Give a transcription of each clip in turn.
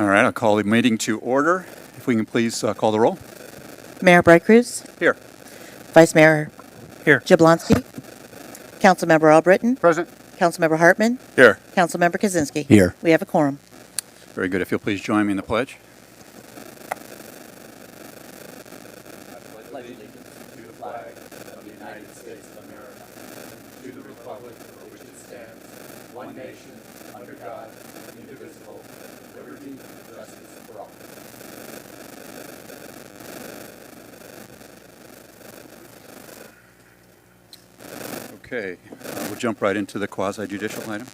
All right, I'll call the meeting to order. If we can please call the roll. Mayor Bright Cruz, Here. Vice Mayor Here. Jablonski, Councilmember Albritton, Present. Councilmember Hartman, Here. Councilmember Kaczynski. Here. We have a quorum. Very good. If you'll please join me in the pledge. Okay, we'll jump right into the quasi-judicial item.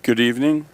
Good evening.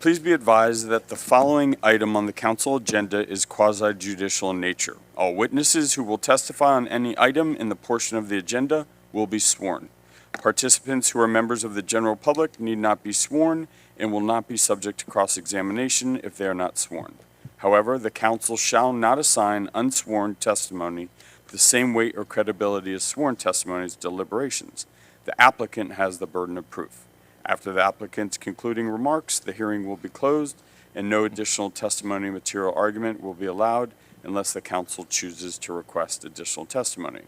Please be advised that the following item on the council agenda is quasi-judicial in nature. All witnesses who will testify on any item in the portion of the agenda will be sworn. Participants who are members of the general public need not be sworn and will not be subject to cross-examination if they are not sworn. However, the council shall not assign unsworn testimony the same weight or credibility as sworn testimony's deliberations. The applicant has the burden of proof. After the applicant's concluding remarks, the hearing will be closed and no additional testimony, material argument will be allowed unless the council chooses to request additional testimony.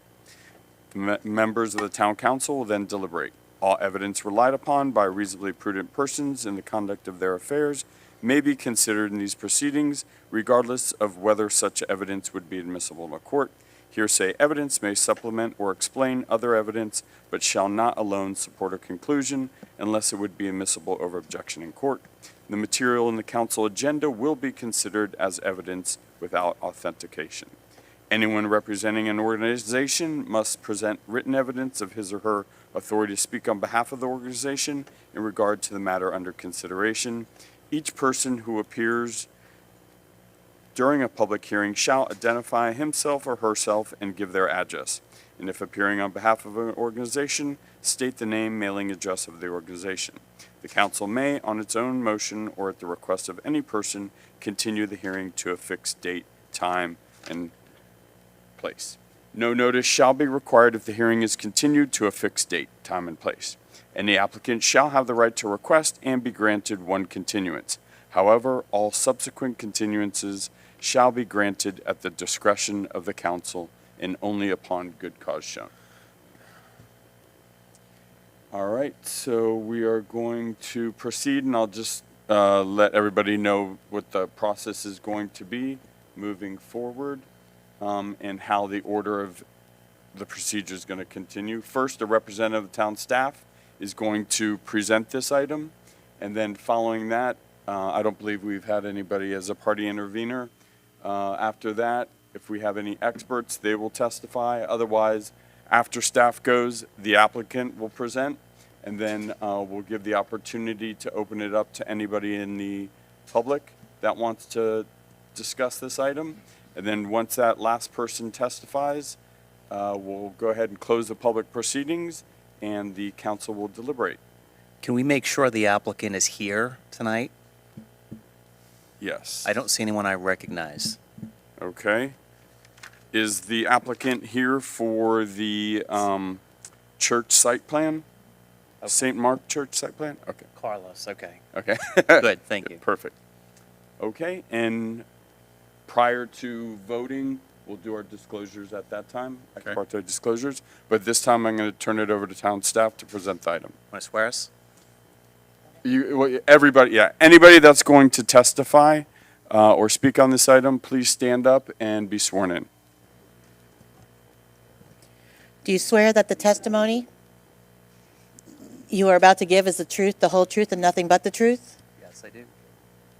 The members of the town council will then deliberate. All evidence relied upon by reasonably prudent persons in the conduct of their affairs may be considered in these proceedings, regardless of whether such evidence would be admissible in a court. Hearsay evidence may supplement or explain other evidence, but shall not alone support a conclusion unless it would be admissible over objection in court. The material in the council agenda will be considered as evidence without authentication. Anyone representing an organization must present written evidence of his or her authority to speak on behalf of the organization in regard to the matter under consideration. Each person who appears during a public hearing shall identify himself or herself and give their address. And if appearing on behalf of an organization, state the name, mailing address of the organization. The council may, on its own motion or at the request of any person, continue the hearing to a fixed date, time, and place. No notice shall be required if the hearing is continued to a fixed date, time, and place. Any applicant shall have the right to request and be granted one continuance. However, all subsequent continuances shall be granted at the discretion of the council and only upon good cause shown. All right, so we are going to proceed, and I'll just let everybody know what the process is going to be moving forward, and how the order of the procedure is going to continue. First, a representative of the town staff is going to present this item, and then following that, I don't believe we've had anybody as a party intervener. After that, if we have any experts, they will testify. Otherwise, after staff goes, the applicant will present, and then we'll give the opportunity to open it up to anybody in the public that wants to discuss this item. And then once that last person testifies, we'll go ahead and close the public proceedings, and the council will deliberate. Can we make sure the applicant is here tonight? Yes. I don't see anyone I recognize. Okay. Is the applicant here for the church site plan? Okay. St. Mark Church site plan? Okay. Carlos, okay. Okay. Good, thank you. Perfect. Okay, and prior to voting, we'll do our disclosures at that time, Okay. ex parte disclosures. But this time, I'm going to turn it over to town staff to present the item. Want to swear us? Everybody, yeah, anybody that's going to testify or speak on this item, please stand up and be sworn in. Do you swear that the testimony you are about to give is the truth, the whole truth, and nothing but the truth? Yes, I do.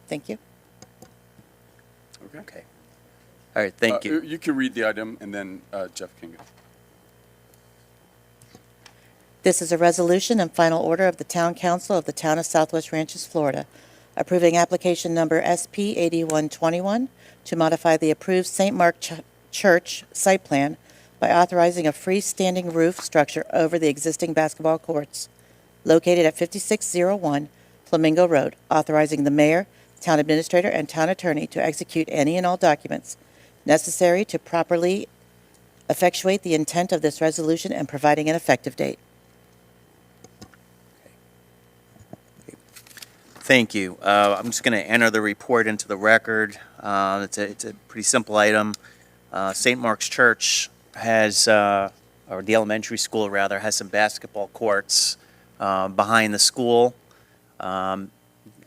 Thank you. Okay. All right, thank you. You can read the item, and then Jeff can go. This is a resolution and final order of the Town Council of the Town of Southwest Ranches, Florida, approving application number SP 8121 to modify the approved St. Mark Church site plan by authorizing a freestanding roof structure over the existing basketball courts located at 5601 Flamingo Road, authorizing the mayor, town administrator, and town attorney to execute any and all documents necessary to properly effectuate the intent of this resolution and providing an effective date. Thank you. I'm just going to enter the report into the record. It's a pretty simple item. St. Mark's Church has, or the elementary school rather, has some basketball courts behind the school. And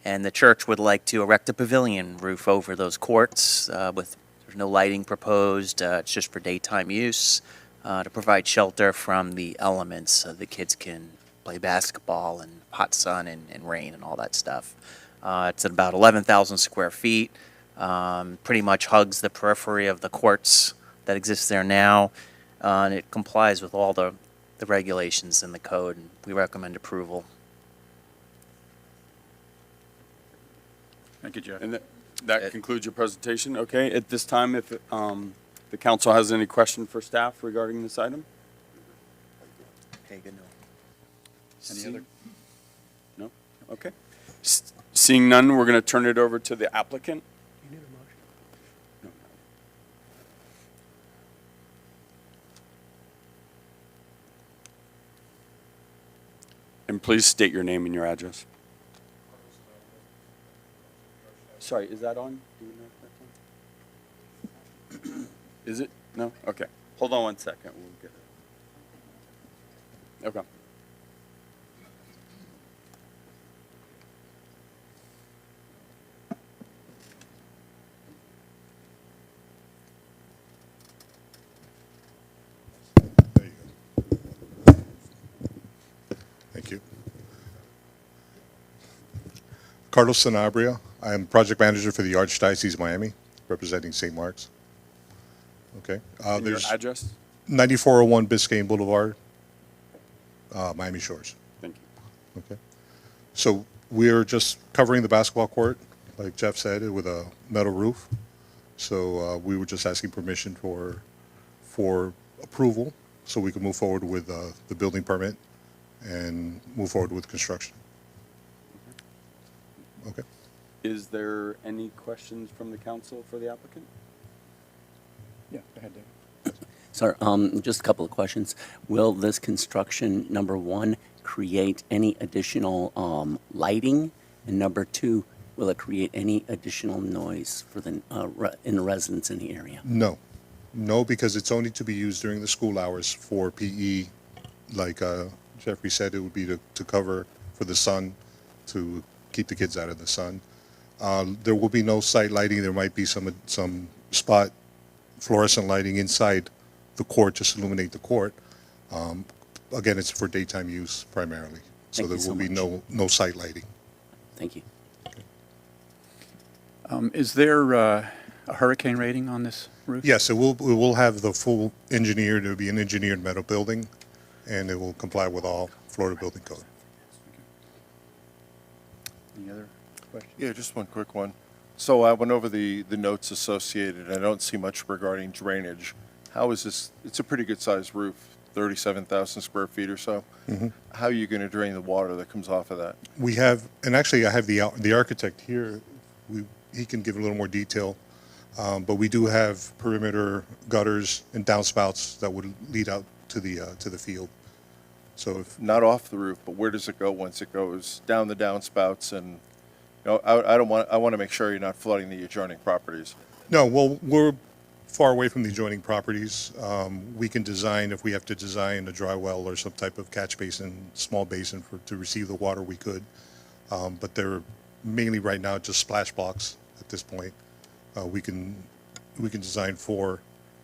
the church would like to erect a pavilion roof over those courts there's no lighting proposed. It's just for daytime use to provide shelter from the elements so the kids can play basketball and hot sun and rain and all that stuff. It's at about 11,000 square feet. Pretty much hugs the periphery of the courts that exist there now. And it complies with all the regulations in the code, and we recommend approval. Thank you, Jeff. And that concludes your presentation. Okay, at this time, if the council has any question for staff regarding this item? Okay, good. Any other? No? Okay. Seeing none, we're going to turn it over to the applicant. No. And please state your name and your address. Sorry, is that on? Do we know if that's on? Is it? No? Okay. Hold on one second. We'll get it. Okay. There you go. Thank you. Carlos Sanabria. I am project manager for the Archdiocese of Miami, representing St. Mark's. Okay. And your There's address? 9401 Biscayne Boulevard, Miami Shores. Thank you. Okay. So we're just covering the basketball court, like Jeff said, with a metal roof. So we were just asking permission for approval so we can move forward with the building permit and move forward with construction. Okay. Is there any questions from the council for the applicant? Yeah, go ahead, Dave. Sir, just a couple of questions. Will this construction, number one, create any additional lighting? And number two, will it create any additional noise for the in the residents in the area? No. No, because it's only to be used during the school hours for PE. Like Jeffrey said, it would be to cover for the sun, to keep the kids out of the sun. There will be no site lighting. There might be some spot fluorescent lighting inside the court, just to illuminate the court. Again, it's for daytime use primarily. So Thank there you so will be much. no site lighting. Thank you. Is there a hurricane rating on this roof? Yes, it will have the full engineered, it'll be an engineered metal building, and it will comply with all Florida building code. Any other questions? Yeah, just one quick one. So I went over the notes associated. I don't see much regarding drainage. How is this, it's a pretty good-sized roof, 37,000 square feet or so. How are you going to drain the water that comes off of that? We have, and actually I have the architect here, he can give a little more detail, but we do have perimeter gutters and downspouts that would lead out to the field. So if, Not off the roof, but where does it go once it goes down the downspouts? And, you know, I want to make sure you're not flooding the adjoining properties. no, well, we're far away from the adjoining properties. We can design, if we have to design a dry well or some type of catch basin, small basin to receive the water, we could. But they're mainly right now just splash blocks at this point. We can design 4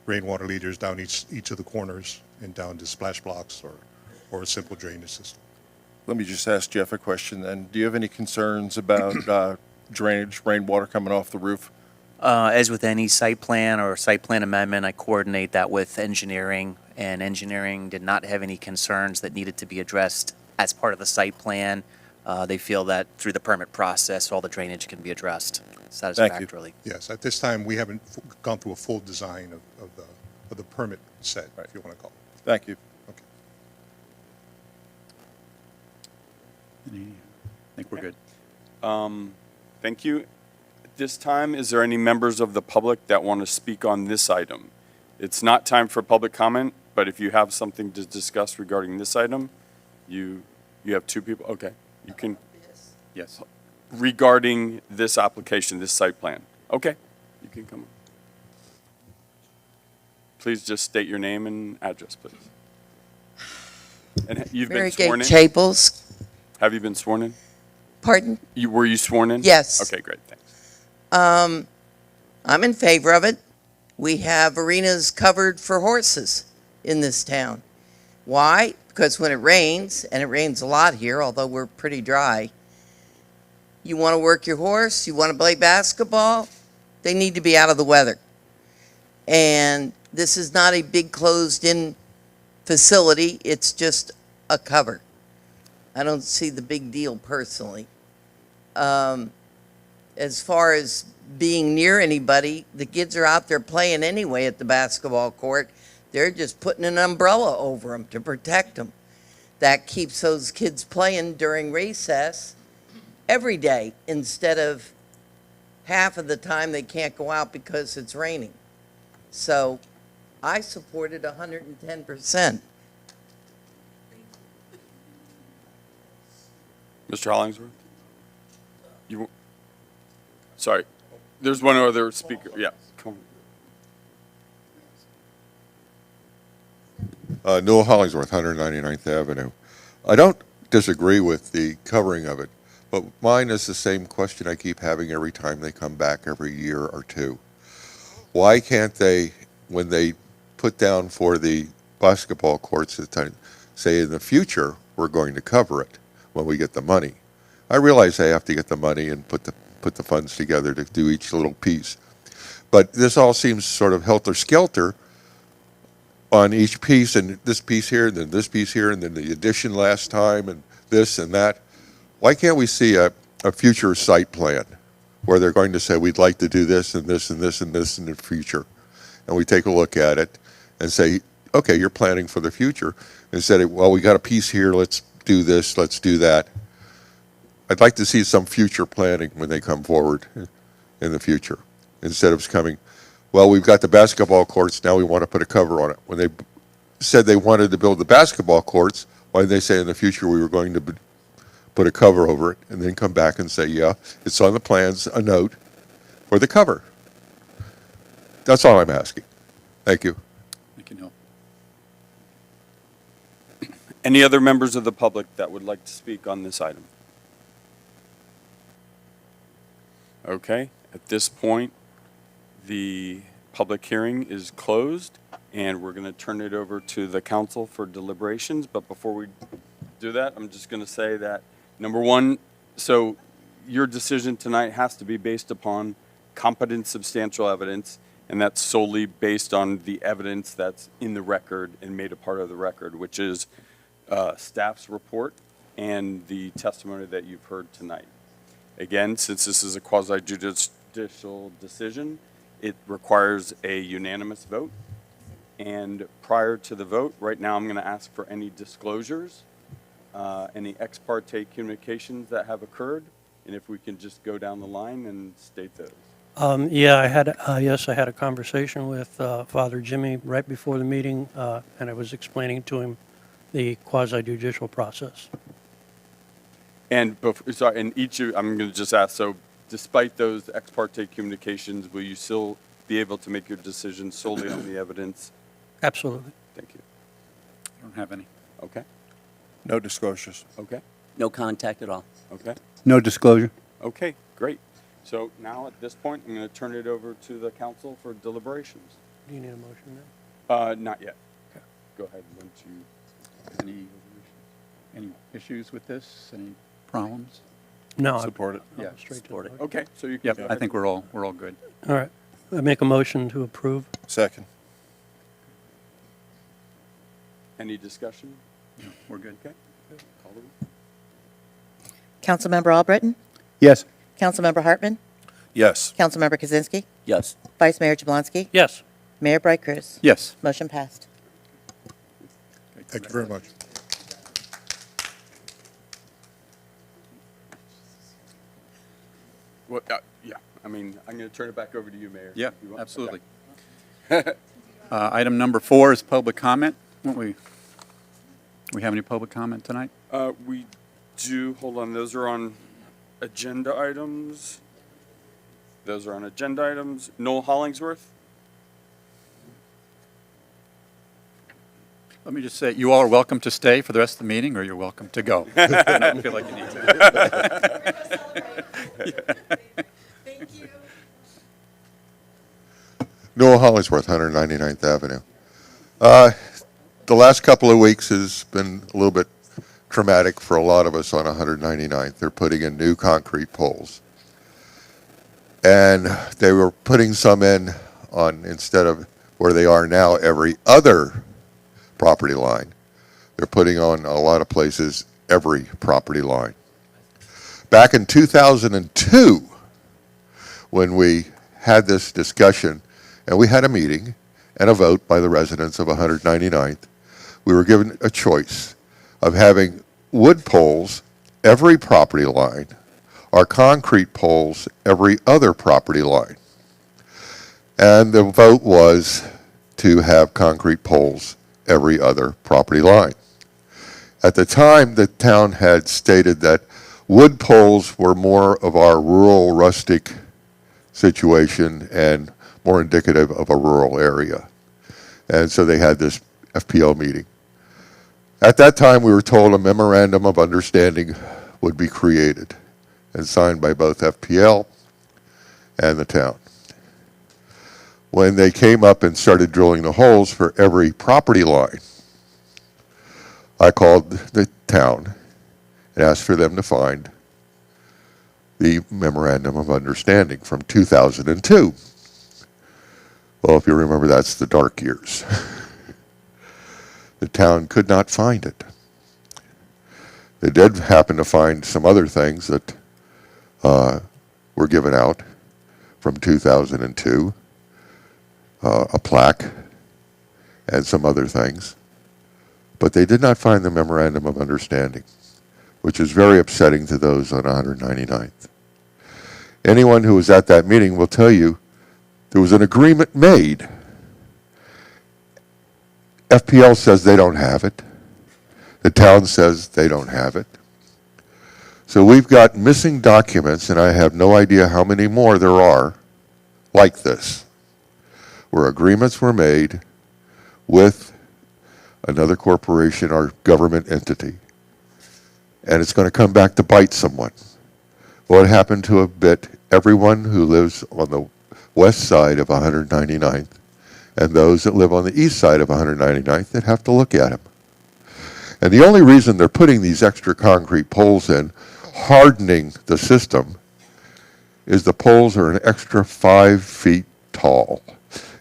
rainwater leaders down each of the corners and down to splash blocks or a simple drainage system. Let me just ask Jeff a question then. Do you have any concerns about drainage, rainwater coming off the roof? As with any site plan or site plan amendment, I coordinate that with engineering, and engineering did not have any concerns that needed to be addressed as part of the site plan. They feel that through the permit process, all the drainage can be addressed satisfactorily. Yes, at this time, we haven't gone through a full design of the permit set, if you want to call it. Thank you. Okay. I think we're good. Thank you. At this time, is there any members of the public that want to speak on this item? It's not time for public comment, but if you have something to discuss regarding this item, you have 2 people. Okay, you can. Yes. regarding this application, this site plan. Okay, you can come on. Please just state your name and address, please. And you've been Mary sworn Gate in? Chapels. Have you been sworn in? Pardon? Were you sworn in? Yes. Okay, great, thanks. I'm in favor of it. We have arenas covered for horses in this town. Why? Because when it rains, and it rains a lot here, although we're pretty dry, you want to work your horse, you want to play basketball, they need to be out of the weather. And this is not a big closed-in facility, it's just a cover. I don't see the big deal personally. As far as being near anybody, the kids are out there playing anyway at the basketball court. They're just putting an umbrella over them to protect them. That keeps those kids playing during recess every day instead of half of the time they can't go out because it's raining. So I support it 110%. Mr. Hollingsworth? Sorry, there's one other speaker, yeah, come on. Noah Hollingsworth, 199th Avenue. I don't disagree with the covering of it, but mine is the same question I keep having every time they come back every year or two. Why can't they, when they put down for the basketball courts, say in the future, we're going to cover it when we get the money? I realize they have to get the money and put the funds together to do each little piece. But this all seems sort of helter-skelter on each piece, and this piece here, and then this piece here, and then the addition last time, and this and that. Why can't we see a future site plan where they're going to say, we'd like to do this and this and this and this in the future? And we take a look at it and say, okay, you're planning for the future. Instead of, well, we got a piece here, let's do this, let's do that. I'd like to see some future planning when they come forward in the future, instead of coming, well, we've got the basketball courts, now we want to put a cover on it. When they said they wanted to build the basketball courts, why did they say in the future we were going to put a cover over it, and then come back and say, yeah, it's on the plans, a note for the cover? That's all I'm asking. Thank you. Thank you, Neil. Any other members of the public that would like to speak on this item? Okay, at this point, the public hearing is closed, and we're going to turn it over to the council for deliberations. But before we do that, I'm just going to say that, number one, so your decision tonight has to be based upon competent, substantial evidence, and that's solely based on the evidence that's in the record and made a part of the record, which is staff's report and the testimony that you've heard tonight. Again, since this is a quasi-judicial decision, it requires a unanimous vote. And prior to the vote, right now I'm going to ask for any disclosures, any ex parte communications that have occurred, and if we can just go down the line and state those. Yeah, I had a conversation with Father Jimmy right before the meeting, and I was explaining to him the quasi-judicial process. And sorry, and I'm going to just ask, so despite those ex parte communications, will you still be able to make your decision solely on the evidence? Absolutely. Thank you. I don't have any. Okay, No disclosures. okay, No contact at all. okay, No disclosure. okay, great. So now at this point, I'm going to turn it over to the council for deliberations. Do you need a motion now? Not yet. Okay. Go ahead, once you. Any issues with this? Any problems? No. Support it. I'll Yeah, go straight to the support it. vote. Okay, so you can. Yep, go I ahead. think we're all good. All right. I make a motion to approve. Second. Any discussion? We're good. Okay. Call the roll. Councilmember Albritton? Yes. Councilmember Hartman? Yes. Councilmember Kaczynski? Yes. Vice Mayor Jablonski? Yes. Mayor Bright Cruz? Yes. Motion passed. Thank you very much. Well, yeah, I mean, I'm going to turn it back over to you, Mayor. Yeah, You want- absolutely. Item number 4 is public comment. Won't we have any public comment tonight? We do, hold on, those are on agenda items. Those are on agenda items. Noel Hollingsworth? Let me just say, you all are welcome to stay for the rest of the meeting, or you're welcome to go. I don't feel like you need to. Noel Hollingsworth, 199th Avenue. The last couple of weeks has been a little bit traumatic for a lot of us on 199th. They're putting in new concrete poles. And they were putting some in on, instead of where they are now, every other property line. They're putting on a lot of places every property line. Back in 2002, when we had this discussion, and we had a meeting and a vote by the residents of 199th, we were given a choice of having wood poles every property line or concrete poles every other property line. And the vote was to have concrete poles every other property line. At the time, the town had stated that wood poles were more of our rural, rustic situation and more indicative of a rural area. And so they had this FPL meeting. At that time, we were told a memorandum of understanding would be created and signed by both FPL and the town. When they came up and started drilling the holes for every property line, I called the town and asked for them to find the memorandum of understanding from 2002. Well, if you remember, that's the dark years. The town could not find it. They did happen to find some other things that were given out from 2002, a plaque and some other things. But they did not find the memorandum of understanding, which is very upsetting to those on 199th. Anyone who was at that meeting will tell you there was an agreement made. FPL says they don't have it. The town says they don't have it. So we've got missing documents, and I have no idea how many more there are like this, where agreements were made with another corporation or government entity, and it's going to come back to bite someone. Well, it happened to a bit everyone who lives on the west side of 199th and those that live on the east side of 199th that have to look at them. And the only reason they're putting these extra concrete poles in, hardening the system, is the poles are an extra 5 feet tall.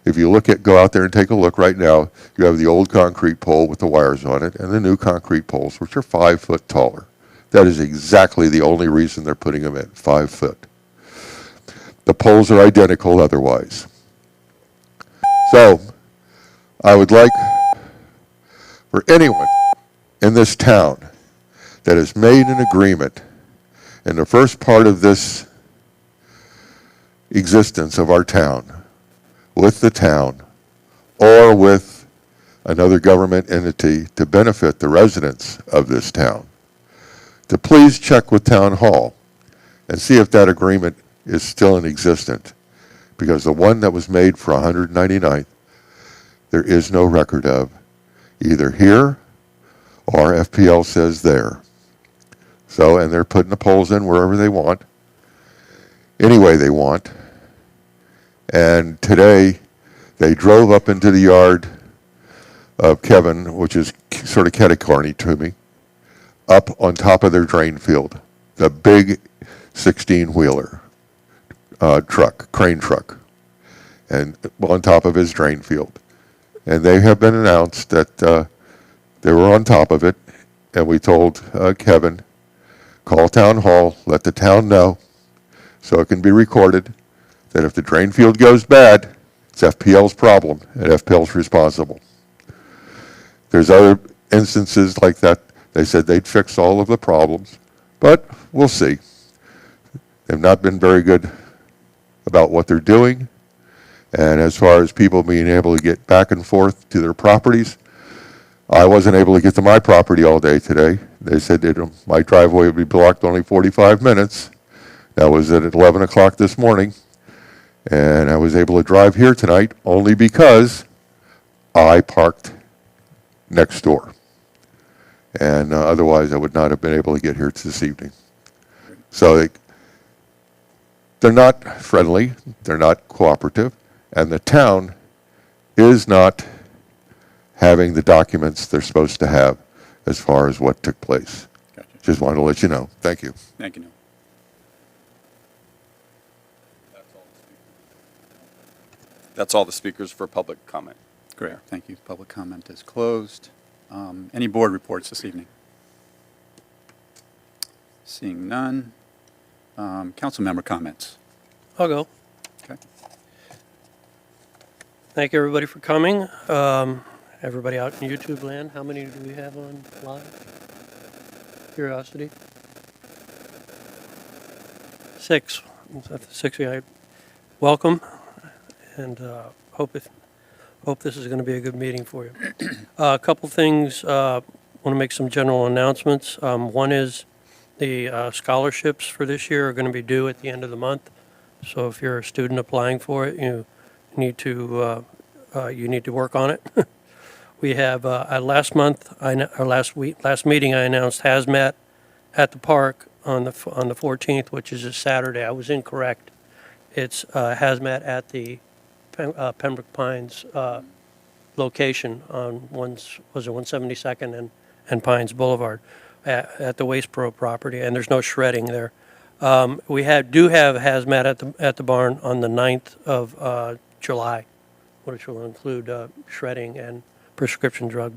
If you go out there and take a look right now, you have the old concrete pole with the wires on it and the new concrete poles, which are 5 foot taller. That is exactly the only reason they're putting them in, 5 foot. The poles are identical otherwise. So, I would like for anyone in this town that has made an agreement in the first part of this existence of our town with the town or with another government entity to benefit the residents of this town, to please check with Town Hall and see if that agreement is still in existence. Because the one that was made for 199th, there is no record of, either here or FPL says there. So, and they're putting the poles in wherever they want, any way they want. And today, they drove up into the yard of Kevin, which is sort of catty-corny to me, up on top of their drain field, the big 16-wheeler crane truck, and on top of his drain field. And they have been announced that they were on top of it, and we told Kevin, call Town Hall, let the town know, so it can be recorded, that if the drain field goes bad, it's FPL's problem, and FPL's responsible. There's other instances like that. They said they'd fix all of the problems, but we'll see. They've not been very good about what they're doing, and as far as people being able to get back and forth to their properties, I wasn't able to get to my property all day today. They said my driveway would be blocked only 45 minutes, That was at 11 o'clock this morning, and I was able to drive here tonight only because I parked next door. And otherwise, I would not have been able to get here this evening. So they're not friendly, they're not cooperative, and the town is not having the documents they're supposed to have as far as what took place. Gotcha. Just wanted to let you know. Thank you. Thank you, Neil. That's all the speakers for public comment. Great, thank you. Public comment is closed. Any board reports this evening? Seeing none. Council member comments. I'll go. Okay. Thank you, everybody, for coming. Everybody out in YouTube land, how many do we have on live? Curiosity? 6. That's 6 guy. Welcome, and hope this is going to be a good meeting for you. A couple things. Want to make some general announcements. One is the scholarships for this year are going to be due at the end of the month. So if you're a student applying for it, you need to work on it. We have last meeting I announced hazmat at the park on the 14th, which is a Saturday. I was incorrect. It's hazmat at the Pembroke Pines location on 172nd and Pines Boulevard at the Waste Pro property, and there's no shredding there. We do have hazmat at the barn on the 9th of July, which will include shredding and prescription drug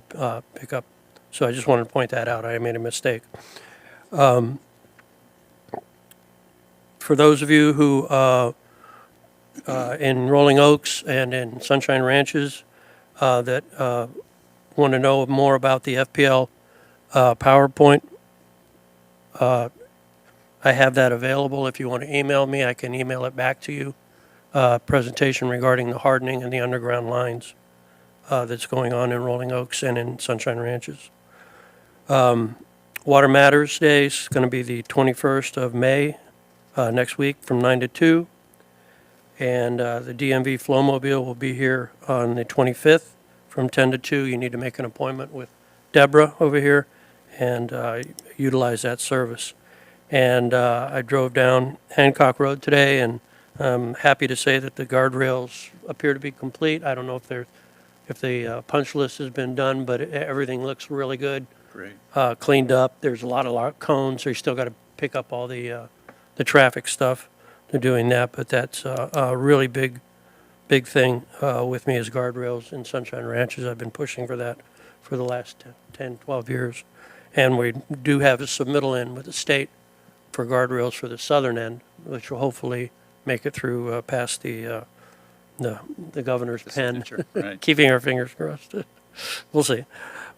pickup. So I just wanted to point that out. I made a mistake. For those of you who in Rolling Oaks and in Sunshine Ranches that want to know more about the FPL PowerPoint, I have that available. If you want to email me, I can email it back to you. Presentation regarding the hardening and the underground lines that's going on in Rolling Oaks and in Sunshine Ranches. Water Matters Day is going to be the 21st of May, next week from 9 to 2. And the DMV Flowmobile will be here on the 25th from 10 to 2. You need to make an appointment with Deborah over here and utilize that service. And I drove down Hancock Road today, and I'm happy to say that the guardrails appear to be complete. I don't know if the punch list has been done, but everything looks really good. Great. Cleaned up. There's a lot of cones, so you still got to pick up all the traffic stuff. They're doing that, but that's a really big thing with me is guardrails in Sunshine Ranches. I've been pushing for that for the last 10, 12 years. And we do have a submittal in with the state for guardrails for the southern end, which will hopefully make it through past the governor's The pen. signature, right. Keeping our fingers crossed. We'll see.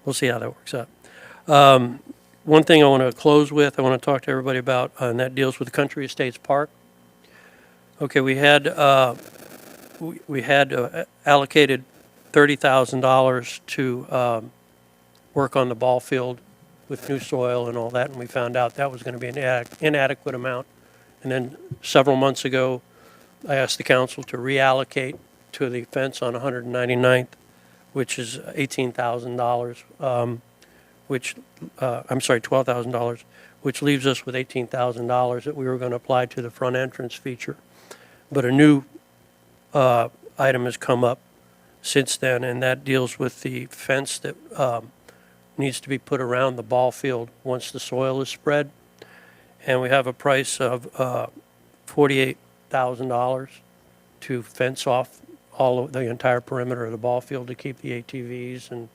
We'll see how that works out. One thing I want to close with, I want to talk to everybody about, and that deals with Country Estates Park. Okay, we had allocated $30,000 to work on the ball field with new soil and all that, and we found out that was going to be an inadequate amount. And then several months ago, I asked the council to reallocate to the fence on 199th, which is $18,000, $12,000, which leaves us with $18,000 that we were going to apply to the front entrance feature. But a new item has come up since then, and that deals with the fence that needs to be put around the ball field once the soil is spread. And we have a price of $48,000 to fence off all of the entire perimeter of the ball field to keep the ATVs and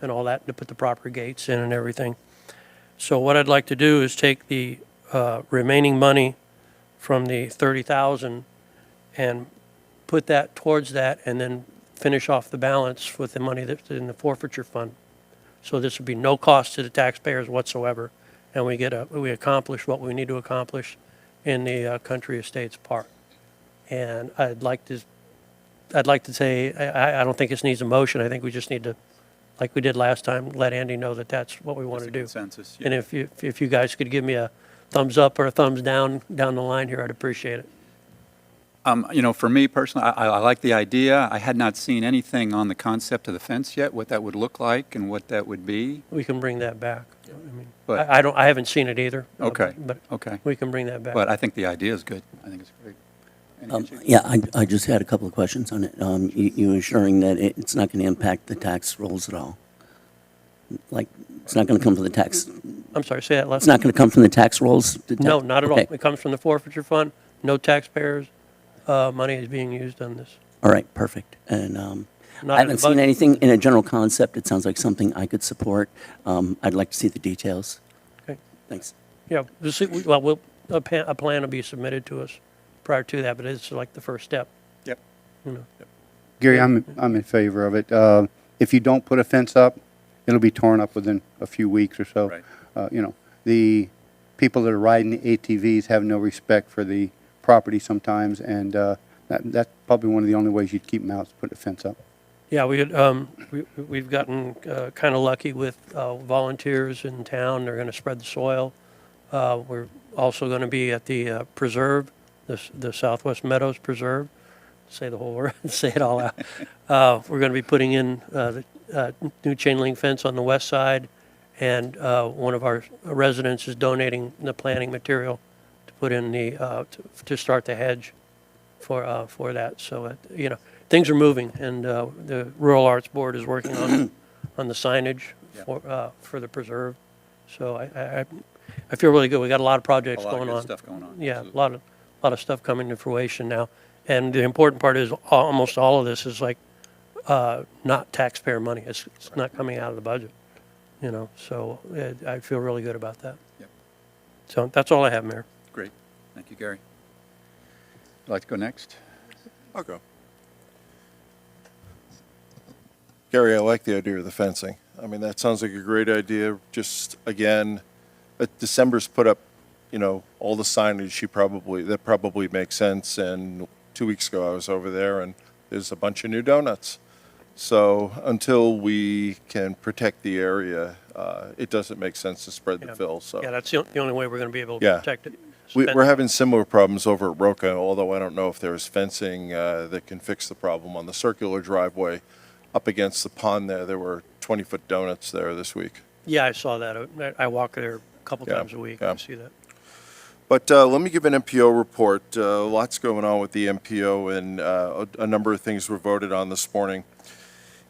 all that, to put the proper gates in and everything. So what I'd like to do is take the remaining money from the $30,000 and put that towards that, and then finish off the balance with the money that's in the forfeiture fund. So this would be no cost to the taxpayers whatsoever, and we accomplish what we need to accomplish in the Country Estates Park. And I'd like to say, I don't think this needs a motion. I think we just need to, like we did last time, let Andy know that that's what we want to do. Consensus. And if you guys could give me a thumbs up or a thumbs down the line here, I'd appreciate it. For me personally, I like the idea. I had not seen anything on the concept of the fence yet, what that would look like and what that would be. We can bring that back. I mean, But- I haven't seen it either. Okay, But okay. we can bring that back. But I think the idea is good. I think it's great. Any issues? Yeah, I just had a couple of questions on it. You assuring that it's not going to impact the tax rolls at all? Like, it's not going to come from the tax, I'm sorry, say that last. it's not going to come from the tax rolls? No, not at all. Okay. It comes from the forfeiture fund. No taxpayers' money is being used on this. All right, perfect. And Not I in the haven't seen budget. anything in a general concept. It sounds like something I could support. I'd like to see the details. Okay. Thanks. Yeah, a plan will be submitted to us prior to that, but it's like the first step. Yep. You know. Gary, I'm in favor of it. If you don't put a fence up, it'll be torn up within a few weeks or so. Right. The people that are riding the ATVs have no respect for the property sometimes, and that's probably one of the only ways you'd keep them out is put a fence up. Yeah, we've gotten kind of lucky with volunteers in town. They're going to spread the soil. We're also going to be at the preserve, the Southwest Meadows Preserve. Say the whole word, say it all out. We're going to be putting in the new chain link fence on the west side, and one of our residents is donating the planting material to put in to start the hedge for that. So things are moving, and the Rural Arts Board is working on the signage for the preserve. So I feel really good. We got a lot of projects A lot of going good on. stuff going on. Yeah, Absolutely. a lot of stuff coming to fruition now. And the important part is almost all of this is like not taxpayer money. It's not coming out of the budget. So I feel really good about that. Yep. So that's all I have, Mayor. Great. Thank you, Gary. Would you like to go next? I'll go. Gary, I like the idea of the fencing. I mean, that sounds like a great idea. Just, again, December's put up, all the signage that probably makes sense. And 2 weeks ago, I was over there and there's a bunch of new donuts. So until we can protect the area, it doesn't make sense to spread the fill, so. Yeah, that's the only way we're going to be able to Yeah. protect it. We're having similar problems over at Roca, although I don't know if there's fencing that can fix the problem. On the circular driveway up against the pond there were 20-foot donuts there this week. Yeah, I saw that. I walk there a couple Yeah, times a week. yeah. I see that. But let me give an MPO report. Lots going on with the MPO, and a number of things were voted on this morning.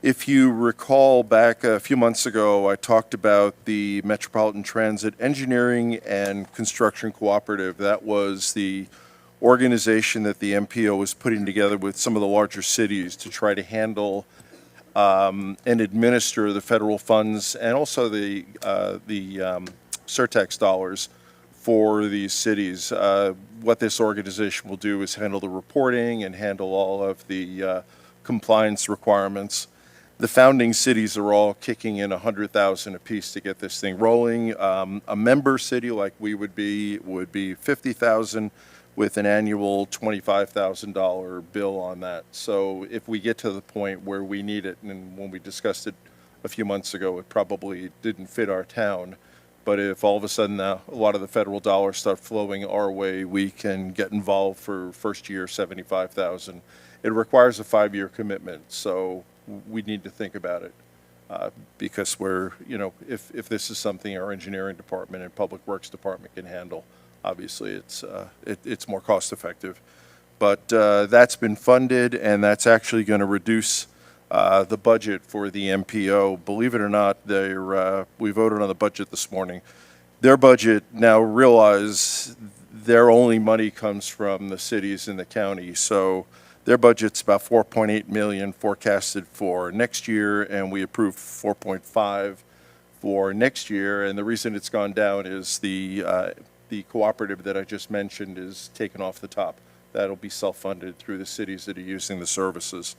If you recall back a few months ago, I talked about the Metropolitan Transit Engineering and Construction Cooperative. That was the organization that the MPO was putting together with some of the larger cities to try to handle and administer the federal funds and also the surtax dollars for these cities. What this organization will do is handle the reporting and handle all of the compliance requirements. The founding cities are all kicking in $100,000 apiece to get this thing rolling. A member city like we would be $50,000 with an annual $25,000 bill on that. So if we get to the point where we need it, and when we discussed it a few months ago, it probably didn't fit our town. But if all of a sudden a lot of the federal dollars start flowing our way, we can get involved for first year $75,000. It requires a 5-year commitment, so we need to think about it because if this is something our engineering department and public works department can handle, obviously it's more cost effective. But that's been funded, and that's actually going to reduce the budget for the MPO. Believe it or not, we voted on the budget this morning. Their budget, now realize their only money comes from the cities and the county. So their budget's about $4.8 million forecasted for next year, and we approved $4.5 for next year. And the reason it's gone down is the cooperative that I just mentioned is taken off the top. That'll be self-funded through the cities that are using the services.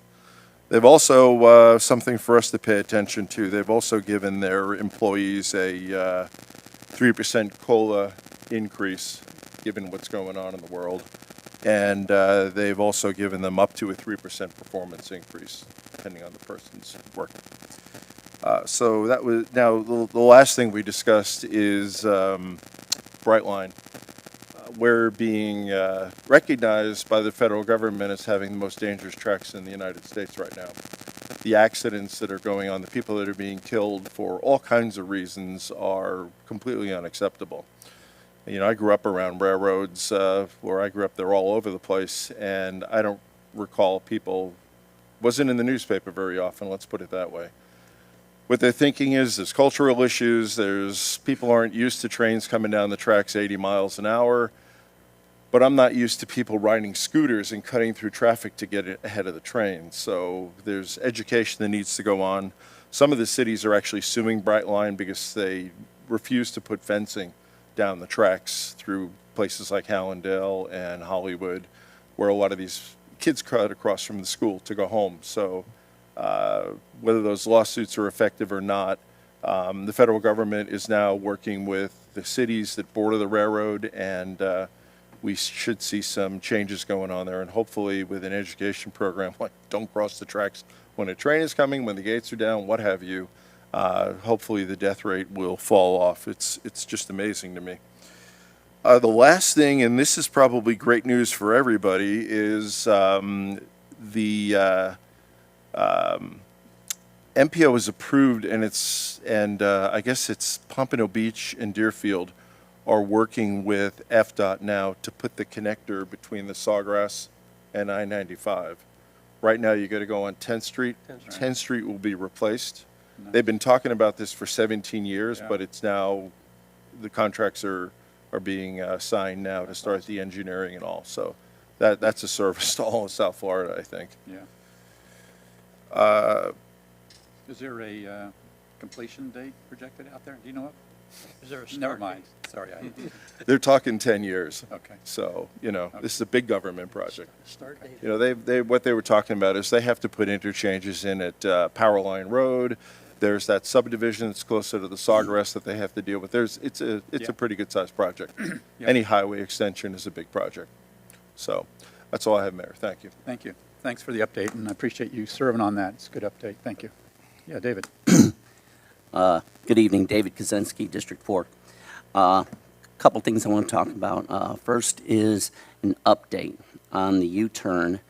They've also, something for us to pay attention to, they've also given their employees a 3% COLA increase, given what's going on in the world. And they've also given them up to a 3% performance increase, depending on the person's work. So that was, now the last thing we discussed is Brightline. we're being recognized by the federal government as having the most dangerous tracks in the United States right now. The accidents that are going on, the people that are being killed for all kinds of reasons are completely unacceptable. You know, I grew up around railroads. Where I grew up, they're all over the place, and I don't recall people, wasn't in the newspaper very often, let's put it that way. What they're thinking is there's cultural issues, there's people aren't used to trains coming down the tracks 80 miles an hour, but I'm not used to people riding scooters and cutting through traffic to get ahead of the train. So there's education that needs to go on. Some of the cities are actually suing Brightline because they refuse to put fencing down the tracks through places like Hallandale and Hollywood, where a lot of these kids cut across from the school to go home. So whether those lawsuits are effective or not, the federal government is now working with the cities that border the railroad, and we should see some changes going on there. And hopefully with an education program like don't cross the tracks when a train is coming, when the gates are down, what have you, hopefully the death rate will fall off. It's just amazing to me. The last thing, and this is probably great news for everybody, is the MPO is approved, and I guess it's Pompano Beach and Deerfield are working with FDOT now to put the connector between the Sawgrass and I-95. Right now, you got to go on 10th Street. 10th Street will be replaced. They've been talking about this for 17 years, but it's now, the contracts are being signed now to start the engineering and all. So that's a service to all of South Florida, I think. Yeah. Is there a completion date projected out there? Do you know it? Is there a start Never mind. date? Sorry. They're talking 10 years. Okay. So, you know, this is a big government project. Start date. You know, what they were talking about is they have to put interchanges in at Powerline Road. There's that subdivision that's closer to the Sawgrass that they have to deal with. It's a pretty good sized project. Yeah. Any highway extension is a big project. So that's all I have, Mayor. Thank you. Thank you. Thanks for the update, and I appreciate you serving on that. It's a good update. Thank you. Yeah, David. Good evening, David Kaczynski, District 4. Couple things I want to talk about. First is an update on the U-turn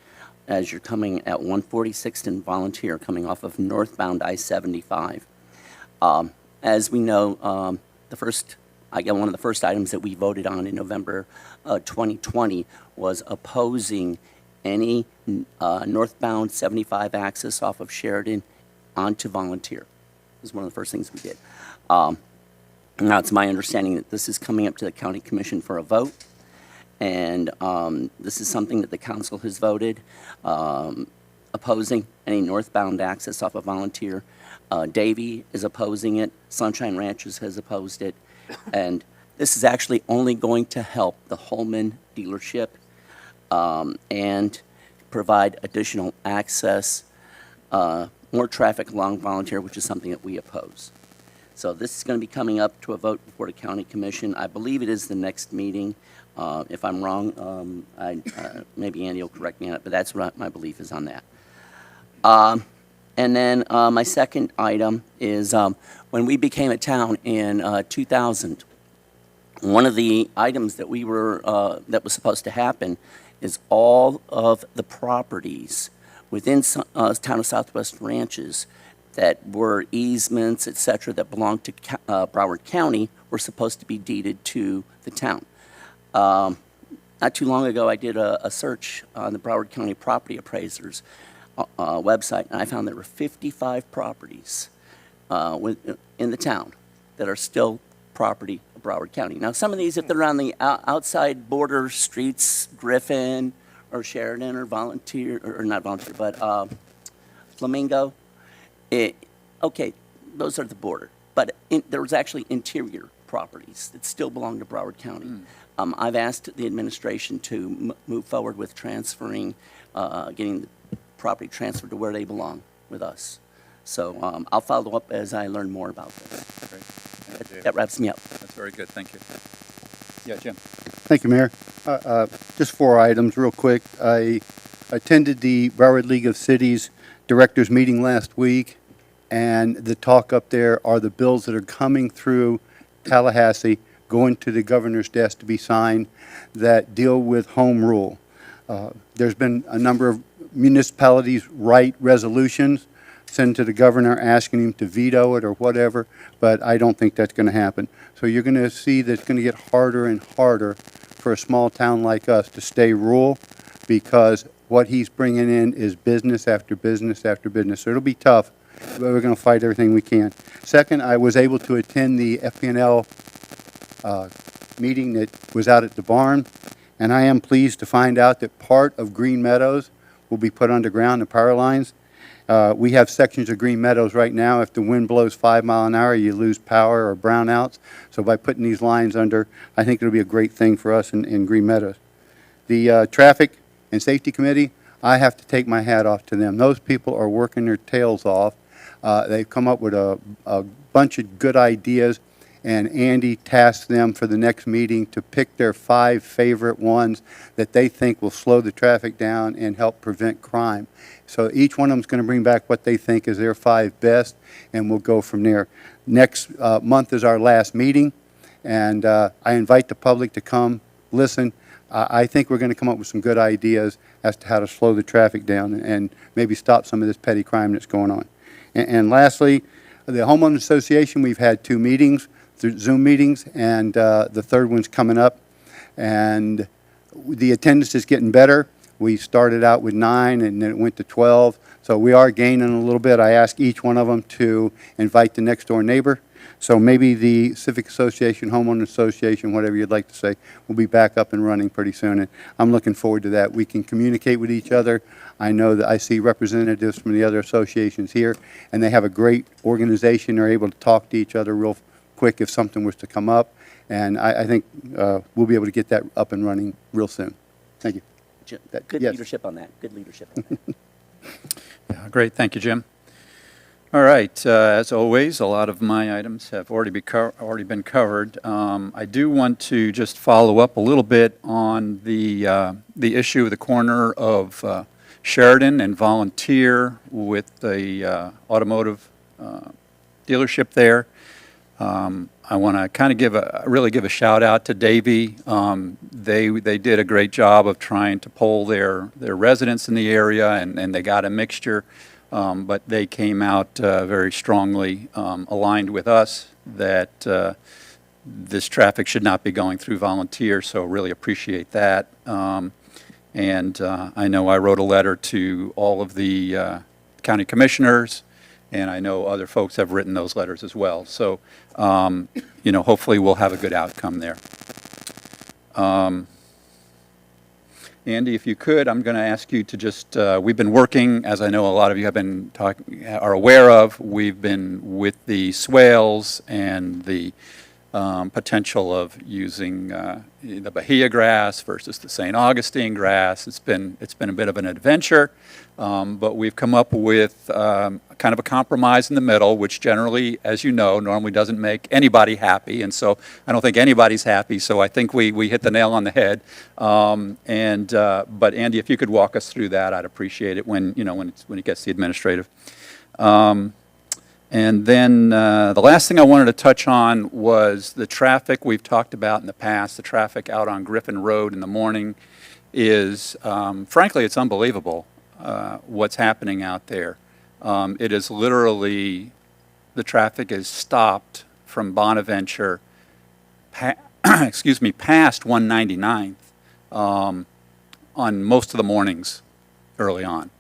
as you're coming at 146th and Volunteer, coming off of northbound I-75. As we know, one of the first items that we voted on in November 2020 was opposing any northbound 75 access off of Sheridan onto Volunteer. It was one of the first things we did. Now, it's my understanding that this is coming up to the County Commission for a vote, and this is something that the council has voted, opposing any northbound access off of Volunteer. Davie is opposing it. Sunshine Ranches has opposed it. And this is actually only going to help the Holman dealership and provide additional access, more traffic along Volunteer, which is something that we oppose. So this is going to be coming up to a vote before the County Commission. I believe it is the next meeting. If I'm wrong, maybe Andy will correct me on it, but that's what my belief is on that. And then my second item is when we became a town in 2000, one of the items that that was supposed to happen is all of the properties within town of Southwest Ranches that were easements, et cetera, that belonged to Broward County were supposed to be deeded to the town. Not too long ago, I did a search on the Broward County Property Appraisers website, and I found there were 55 properties in the town that are still property of Broward County. Now, some of these, if they're on the outside border streets, Griffin or Sheridan or Volunteer, or not Volunteer, but Flamingo, okay, those are the border. But there was actually interior properties that still belong to Broward County. I've asked the administration to move forward with transferring, getting the property transferred to where they belong with us. So I'll follow up as I learn more about that. Great. Thank you, David. That wraps me up. That's very good. Thank you. Yeah, Jim. Thank you, Mayor. Just 4 items, real quick. I attended the Broward League of Cities Directors meeting last week, and the talk up there are the bills that are coming through Tallahassee going to the governor's desk to be signed that deal with home rule. There's been a number of municipalities write resolutions, send to the governor asking him to veto it or whatever, but I don't think that's going to happen. So you're going to see that it's going to get harder and harder for a small town like us to stay rural, because what he's bringing in is business after business after business. So it'll be tough, but we're going to fight everything we can. Second, I was able to attend the FPNL meeting that was out at the barn, and I am pleased to find out that part of Green Meadows will be put underground, the power lines. We have sections of Green Meadows right now. If the wind blows 5 miles an hour, you lose power or brownouts. So by putting these lines under, I think it'll be a great thing for us in Green Meadows. The Traffic and Safety Committee, I have to take my hat off to them. Those people are working their tails off. They've come up with a bunch of good ideas, and Andy tasked them for the next meeting to pick their 5 favorite ones that they think will slow the traffic down and help prevent crime. So each one of them is going to bring back what they think is their 5 best, and we'll go from there. Next month is our last meeting, and I invite the public to come listen. I think we're going to come up with some good ideas as to how to slow the traffic down and maybe stop some of this petty crime that's going on. And lastly, the Homeowners Association, we've had 2 meetings, Zoom meetings, and the third one's coming up. And the attendance is getting better. We started out with 9, and then it went to 12. So we are gaining a little bit. I asked each one of them to invite the next door neighbor. So maybe the Civic Association, Homeowners Association, whatever you'd like to say, will be back up and running pretty soon. And I'm looking forward to that. We can communicate with each other. I know that I see representatives from the other associations here, and they have a great organization. They're able to talk to each other real quick if something was to come up. And I think we'll be able to get that up and running real soon. Thank you. Jim, good yes. leadership on that. Good leadership on that. Yeah, great, thank you, Jim. All right, as always, a lot of my items have already been covered. I do want to just follow up a little bit on the issue of the corner of Sheridan and Volunteer with the automotive dealership there. I want to kind of really give a shout out to Davey. They did a great job of trying to poll their residents in the area, and they got a mixture. But they came out very strongly aligned with us that this traffic should not be going through Volunteer, so really appreciate that. And I know I wrote a letter to all of the county commissioners, and I know other folks have written those letters as well. So, you know, hopefully we'll have a good outcome there. Andy, if you could, I'm going to ask you to just, we've been working, as I know a lot of you have been are aware of, we've been with the swales and the potential of using the Bahia grass versus the St. Augustine grass. It's been a bit of an adventure, but we've come up with kind of a compromise in the middle, which generally, as you know, normally doesn't make anybody happy, and so I don't think anybody's happy. So I think we hit the nail on the head. But Andy, if you could walk us through that, I'd appreciate it when it gets to the administrative. And then the last thing I wanted to touch on was the traffic we've talked about in the past. The traffic out on Griffin Road in the morning is, frankly, it's unbelievable what's happening out there. It is literally, the traffic is stopped from Bonaventure, past 199th on most of the mornings early on.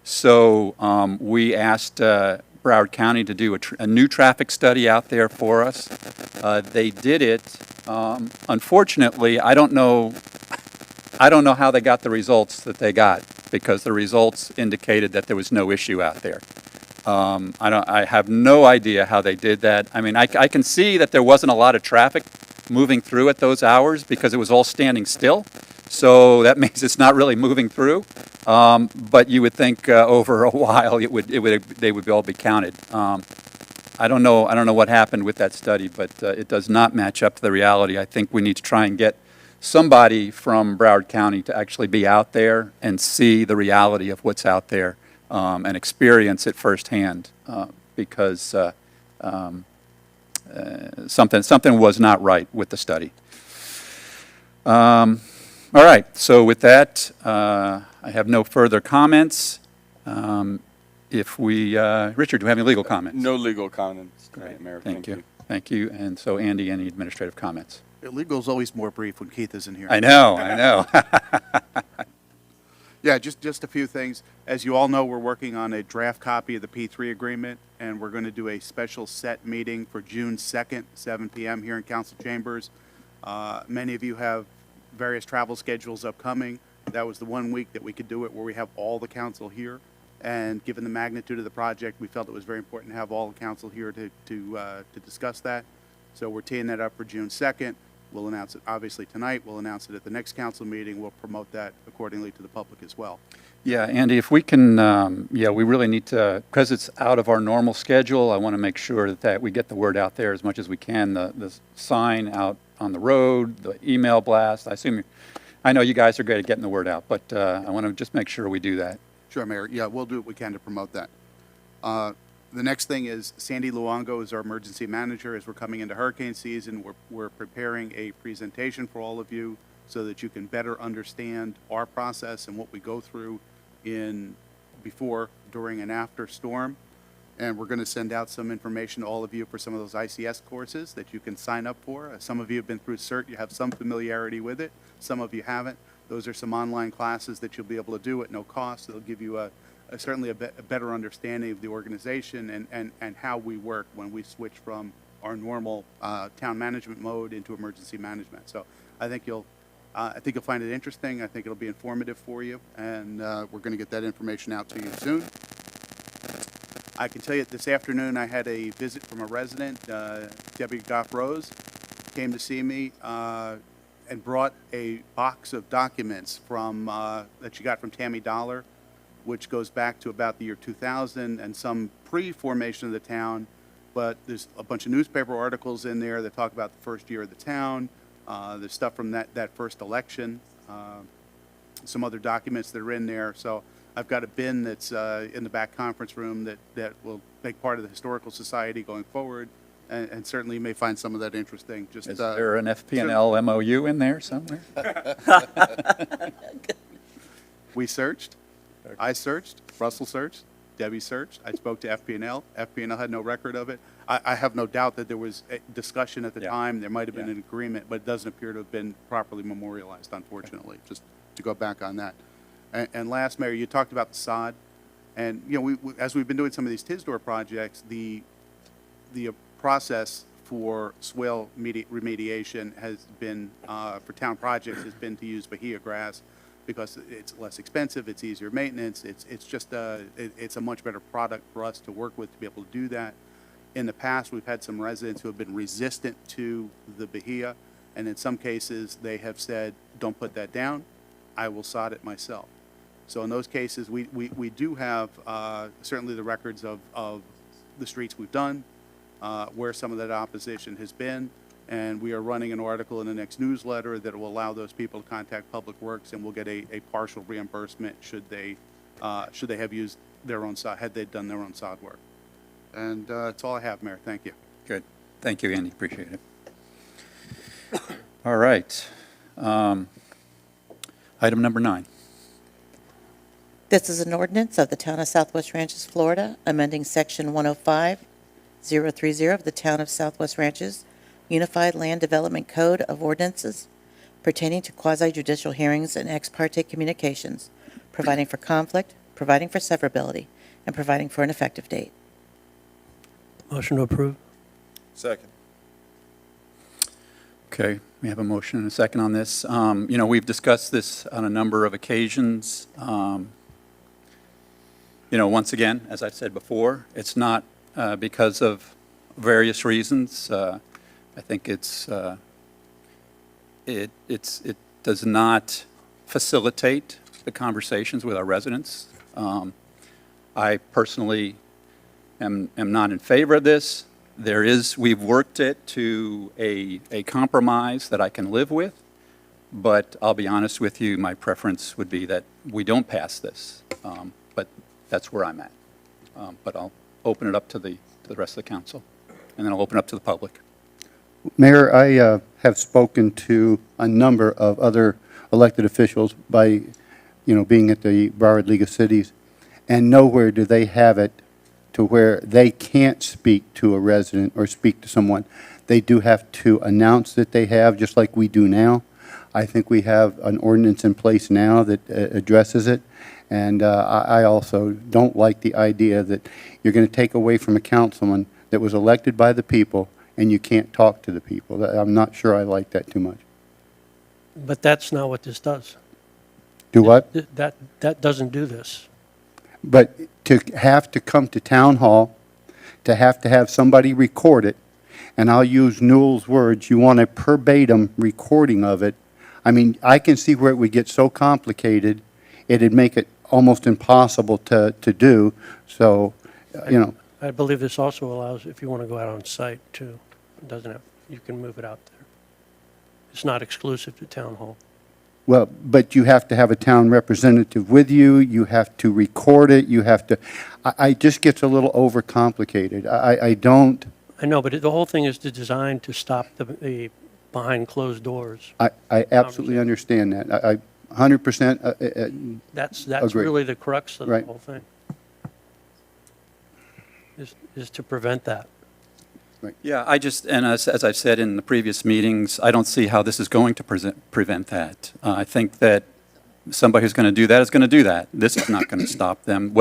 So we asked Broward County to do a new traffic study out there for us. They did it. Unfortunately, I don't know how they got the results that they got, because the results indicated that there was no issue out there. I have no idea how they did that. I mean, I can see that there wasn't a lot of traffic moving through at those hours because it was all standing still. So that means it's not really moving through. But you would think over a while they would all be counted. I don't know what happened with that study, but it does not match up to the reality. I think we need to try and get somebody from Broward County to actually be out there and see the reality of what's out there and experience it firsthand, because something was not right with the study. All right, so with that, I have no further comments. If we, Richard, do we have any legal comments? No legal comments tonight, Great, Mayor. thank you. Thank you. And so Andy, any administrative comments? Legal is always more brief when Keith isn't here. I know, I know. Yeah, just a few things. As you all know, we're working on a draft copy of the P3 agreement, and we're going to do a special set meeting for June 2nd, 7 p.m. here in council chambers. Many of you have various travel schedules upcoming. That was the one week that we could do it where we have all the council here. And given the magnitude of the project, we felt it was very important to have all the council here to discuss that. So we're teeing that up for June 2nd. We'll announce it obviously tonight. We'll announce it at the next council meeting. We'll promote that accordingly to the public as well. Yeah, Andy, if we can, yeah, we really need to, because it's out of our normal schedule, I want to make sure that we get the word out there as much as we can, the sign out on the road, the email blast. I know you guys are great at getting the word out, but I want to just make sure we do that. Sure, Mayor. Yeah, we'll do what we can to promote that. The next thing is Sandy Luongo is our emergency manager. As we're coming into hurricane season, we're preparing a presentation for all of you so that you can better understand our process and what we go through in before, during, and after storm. And we're going to send out some information to all of you for some of those ICS courses that you can sign up for. Some of you have been through CERT. You have some familiarity with it. Some of you haven't. Those are some online classes that you'll be able to do at no cost. It'll give you certainly a better understanding of the organization and how we work when we switch from our normal town management mode into emergency management. So I think you'll find it interesting. I think it'll be informative for you, and we're going to get that information out to you soon. I can tell you this afternoon I had a visit from a resident, Debbie Goff-Rose, came to see me and brought a box of documents from that she got from Tammy Dollar, which goes back to about the year 2000 and some pre-formation of the town, but there's a bunch of newspaper articles in there that talk about the first year of the town. There's stuff from that first election, some other documents that are in there. So I've got a bin that's in the back conference room that will make part of the Historical Society going forward, and certainly you may find some of that interesting. Just Is there an FP&L MOU in there somewhere? We searched. I searched, Russell searched, Debbie searched, I spoke to FP&L. FP&L had no record of it. I have no doubt that there was a discussion at the time. There might have been an agreement, but it doesn't appear to have been properly memorialized, unfortunately, just to go back on that. And last, Mayor, you talked about the sod. And, you know, we as we've been doing some of these TISDOR projects, the process for swale remediation has been, for town projects, has been to use Bahia grass, because it's less expensive, it's easier maintenance, it's just it's a much better product for us to work with to be able to do that. In the past, we've had some residents who have been resistant to the Bahia, and in some cases, they have said, don't put that down, I will sod it myself. So in those cases, we do have certainly the records of the streets we've done, where some of that opposition has been, and we are running an article in the next newsletter that will allow those people to contact Public Works, and we'll get a partial reimbursement should they have used their own sod, had they done their own sod work. And that's all I have, Mayor. Thank you. Good. Thank you, Andy. Appreciate it. All right. Item number 9. This is an ordinance of the Town of Southwest Ranches, Florida, amending Section 105-030 of the Town of Southwest Ranches Unified Land Development Code of Ordinances pertaining to quasi-judicial hearings and ex parte communications, providing for conflict, providing for severability, and providing for an effective date. Motion to approve. Second. Okay, we have a motion and a second on this. You know, we've discussed this on a number of occasions. You know, once again, as I've said before, it's not because of various reasons. I think it does not facilitate the conversations with our residents. I personally am not in favor of this. We've worked it to a compromise that I can live with, but I'll be honest with you, my preference would be that we don't pass this, but that's where I'm at. But I'll open it up to the rest of the council, and then I'll open it up to the public. Mayor, I have spoken to a number of other elected officials by, being at the Broward League of Cities, and nowhere do they have it to where they can't speak to a resident or speak to someone. They do have to announce that they have, just like we do now. I think we have an ordinance in place now that addresses it, and I also don't like the idea that you're going to take away from a councilman that was elected by the people and you can't talk to the people. I'm not sure I like that too much. But that's not what this does. Do what? That doesn't do this. But to have to come to town hall, to have somebody record it, and I'll use Newell's words, you want a verbatim recording of it. I mean, I can see where it would get so complicated, it'd make it almost impossible to do. So, I believe this also allows, if you want to go out on site too, it doesn't have, you can move it out there. It's not exclusive to town hall. well, but you have to have a town representative with you, you have to record it, you have to, I just gets a little overcomplicated. I don't, I know, but the whole thing is designed to stop the behind closed doors. I absolutely understand that. I 100%, That's Agreed. really the crux of the Right. whole thing. Is to prevent that. Yeah, and as I've said in the previous meetings, I don't see how this is going to prevent that. I think that somebody who's going to do that is going to do that. This is not going to stop them.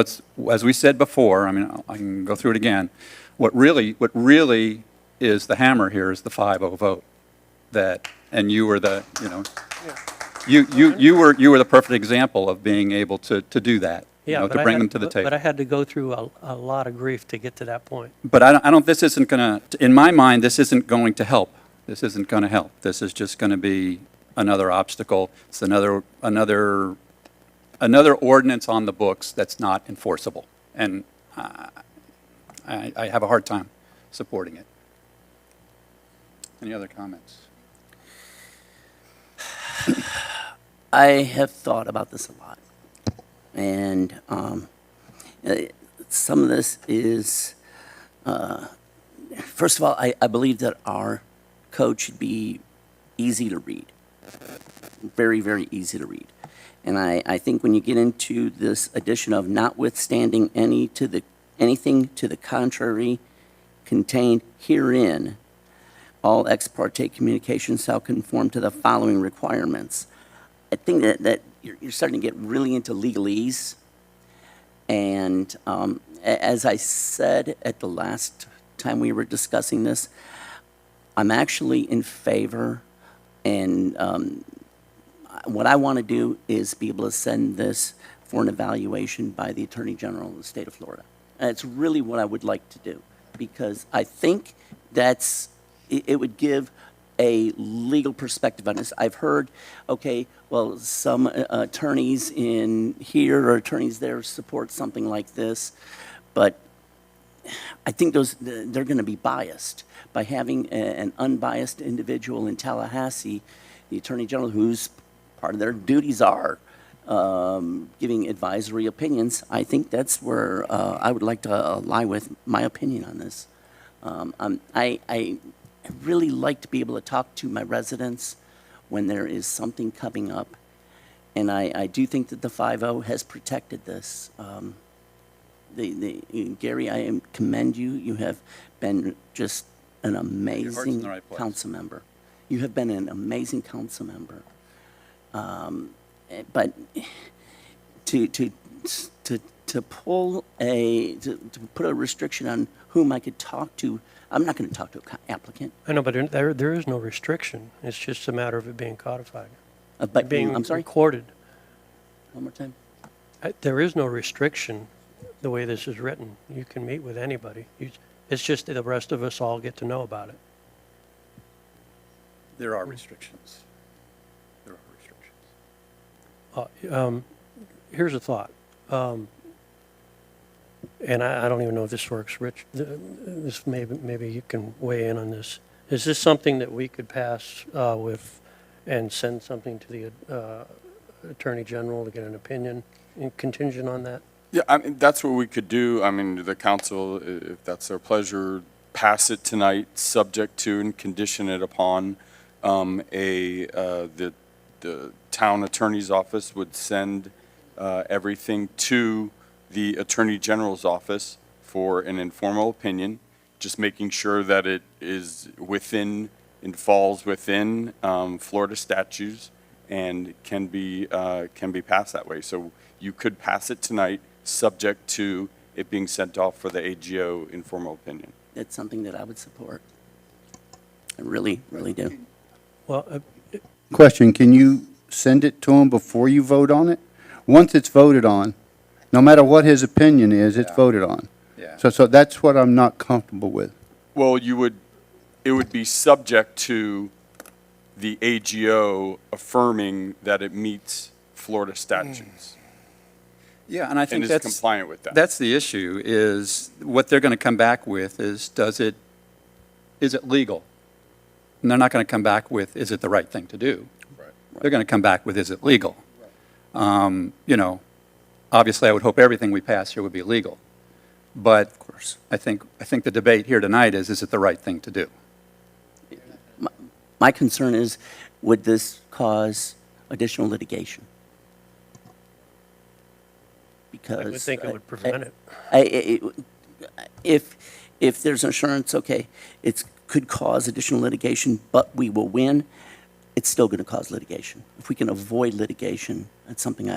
As we said before, I mean, I can go through it again, what really is the hammer here is the 5-0 vote. And you were the, you were the perfect example of being able to do that. Yeah, to bring them to the table. But I had to go through a lot of grief to get to that point. But I don't, this isn't going to, in my mind, this isn't going to help. This isn't going to help. This is just going to be another obstacle. It's another ordinance on the books that's not enforceable. And I have a hard time supporting it. Any other comments? I have thought about this a lot. And some of this is, first of all, I believe that our code should be easy to read. Very, very easy to read. And I think when you get into this addition of notwithstanding anything to the contrary contained herein, all ex parte communications shall conform to the following requirements. I think that you're starting to get really into legalese. And as I said at the last time we were discussing this, I'm actually in favor, and what I want to do is be able to send this for an evaluation by the Attorney General of the state of Florida. And it's really what I would like to do, because I think it would give a legal perspective on this. I've heard, okay, well, some attorneys in here or attorneys there support something like this, but I think they're going to be biased by having an unbiased individual in Tallahassee, the Attorney General, whose part of their duties are giving advisory opinions. I think that's where I would like to lie with my opinion on this. I really like to be able to talk to my residents when there is something coming up. And I do think that the 5-0 has protected this. Gary, I commend you. You have been just an amazing the right place. council member. You have been an amazing council member. But to put a restriction on whom I could talk to, I'm not going to talk to an applicant. I know, but there is no restriction. It's just a matter of it being codified, But being I'm sorry. recorded. One more time. There is no restriction the way this is written. You can meet with anybody. It's just that the rest of us all get to know about it. There are restrictions. There are restrictions. Here's a thought. And I don't even know if this works, Rich. This maybe you can weigh in on this. Is this something that we could pass with and send something to the Attorney General to get an opinion contingent on that? Yeah, I mean, that's what we could do. I mean, the council, if that's their pleasure, pass it tonight, subject to and condition it upon the town attorney's office would send everything to the Attorney General's office for an informal opinion, just making sure that it is within and falls within Florida statutes and can be passed that way. So you could pass it tonight, subject to it being sent off for the AGO informal opinion. That's something that I would support. I really, really do. Well, Question, can you send it to him before you vote on it? Once it's voted on, no matter what his opinion is, it's Yeah. voted on. Yeah. So that's what I'm not comfortable with. Well, it would be subject to the AGO affirming that it meets Florida statutes Yeah, and I and think is that's, compliant with that. that's the issue, is what they're going to come back with is, is it legal? And they're not going to come back with, is it the right thing to do? Right. They're going to come back with, is it legal? You know, obviously, I would hope everything we pass here would be legal. But Of course. I think the debate here tonight is it the right thing to do? My concern is, would this cause additional litigation? Because I would think it would prevent it. If there's insurance, okay, it could cause additional litigation, but we will win, it's still going to cause litigation. If we can avoid litigation, that's something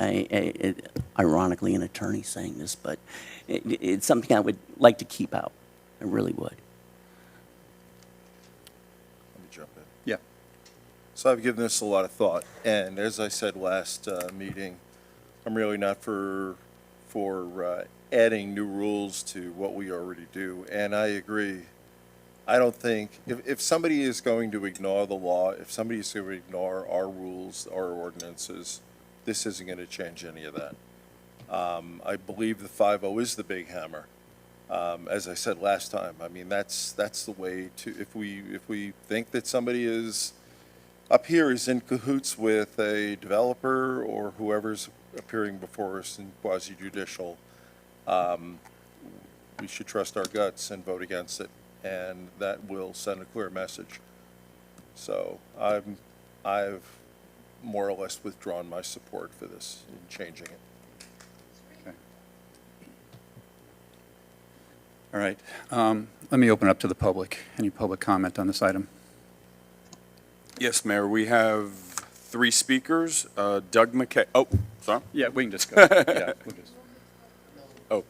ironically, an attorney saying this, but it's something I would like to keep out. I really would. Let me jump in. Yeah. So I've given this a lot of thought, and as I said last meeting, I'm really not for adding new rules to what we already do, and I agree. I don't think, if somebody is going to ignore the law, if somebody is going to ignore our rules, our ordinances, this isn't going to change any of that. I believe the 5-0 is the big hammer. As I said last time, I mean, that's the way to, if we think that somebody is up here is in cahoots with a developer or whoever's appearing before us in quasi-judicial, we should trust our guts and vote against it, and that will send a clear message. So I've more or less withdrawn my support for this in changing it. Okay. All right. Let me open up to the public. Any public comment on this item? Yes, Mayor, we have 3 speakers. Doug McKay, oh, sorry. Yeah, we can just go. Yeah, we'll just. Oh.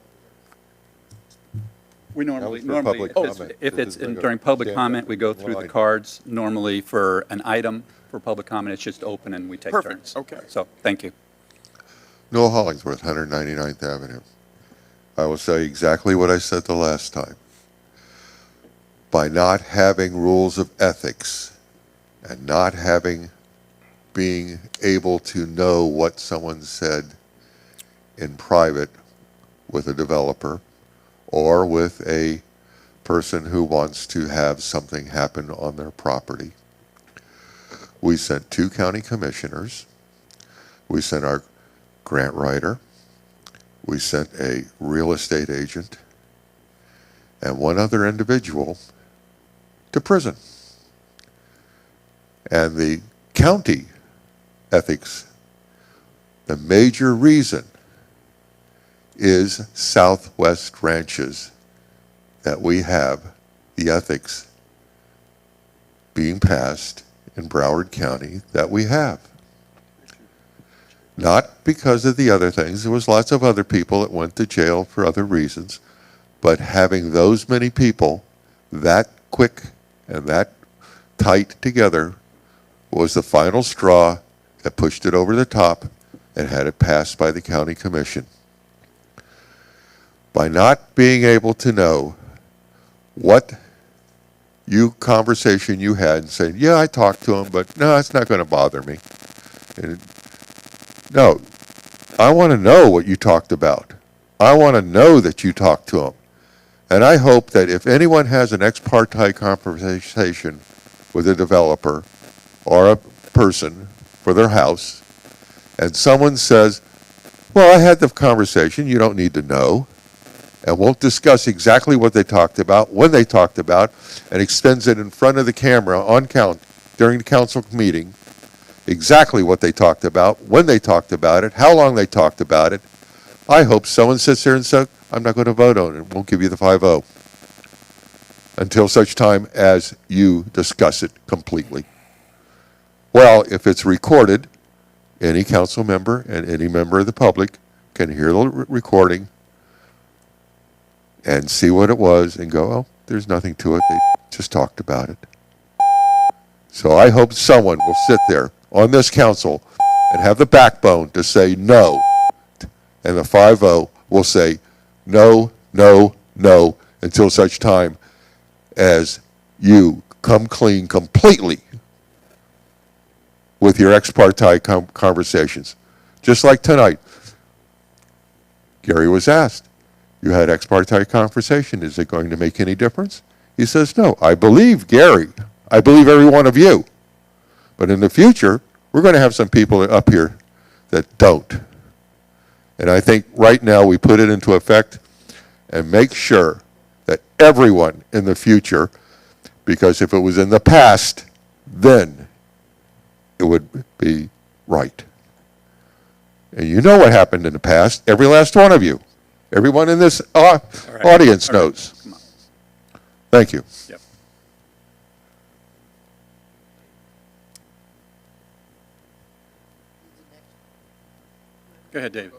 We That normally, was for public comment. if it's This is like a during public stand-up comment, we go through the line. cards. Normally for an item for public comment, it's just open and we take turns. Perfect, okay. So, thank you. Noel Hollingsworth, 199th Avenue. I will say exactly what I said the last time. By not having rules of ethics and not being able to know what someone said in private with a developer or with a person who wants to have something happen on their property. We sent 2 county commissioners. We sent our grant writer. We sent a real estate agent and 1 other individual to prison. And the county ethics, the major reason is Southwest ranches that we have the ethics being passed in Broward County that we have. Not because of the other things. There was lots of other people that went to jail for other reasons, but having those many people that quick and that tight together was the final straw that pushed it over the top and had it passed by the county commission. By not being able to know what conversation you had and saying, yeah, I talked to him, but no, it's not going to bother me. And, no, I want to know what you talked about. I want to know that you talked to him. And I hope that if anyone has an ex parte conversation with a developer or a person for their house, and someone says, well, I had the conversation, you don't need to know, and won't discuss exactly what they talked about, when they talked about, and extends it in front of the camera on count during the council meeting, exactly what they talked about, when they talked about it, how long they talked about it, I hope someone sits there and says, I'm not going to vote on it, won't give you the 5-0 until such time as you discuss it completely. Well, if it's recorded, any council member and any member of the public can hear the recording and see what it was and go, oh, there's nothing to it. They just talked about it. So I hope someone will sit there on this council and have the backbone to say no, and the 5-0 will say no, no, no, until such time as you come clean completely with your ex parte conversations. Just like tonight, Gary was asked, you had ex parte conversation, is it going to make any difference? He says, no, I believe Gary. I believe every one of you. But in the future, we're going to have some people up here that don't. And I think right now we put it into effect and make sure that everyone in the future, because if it was in the past, then it would be right. And you know what happened in the past, every last one of you. Everyone in this audience knows. Come on. Thank you. Yep. Go ahead, David.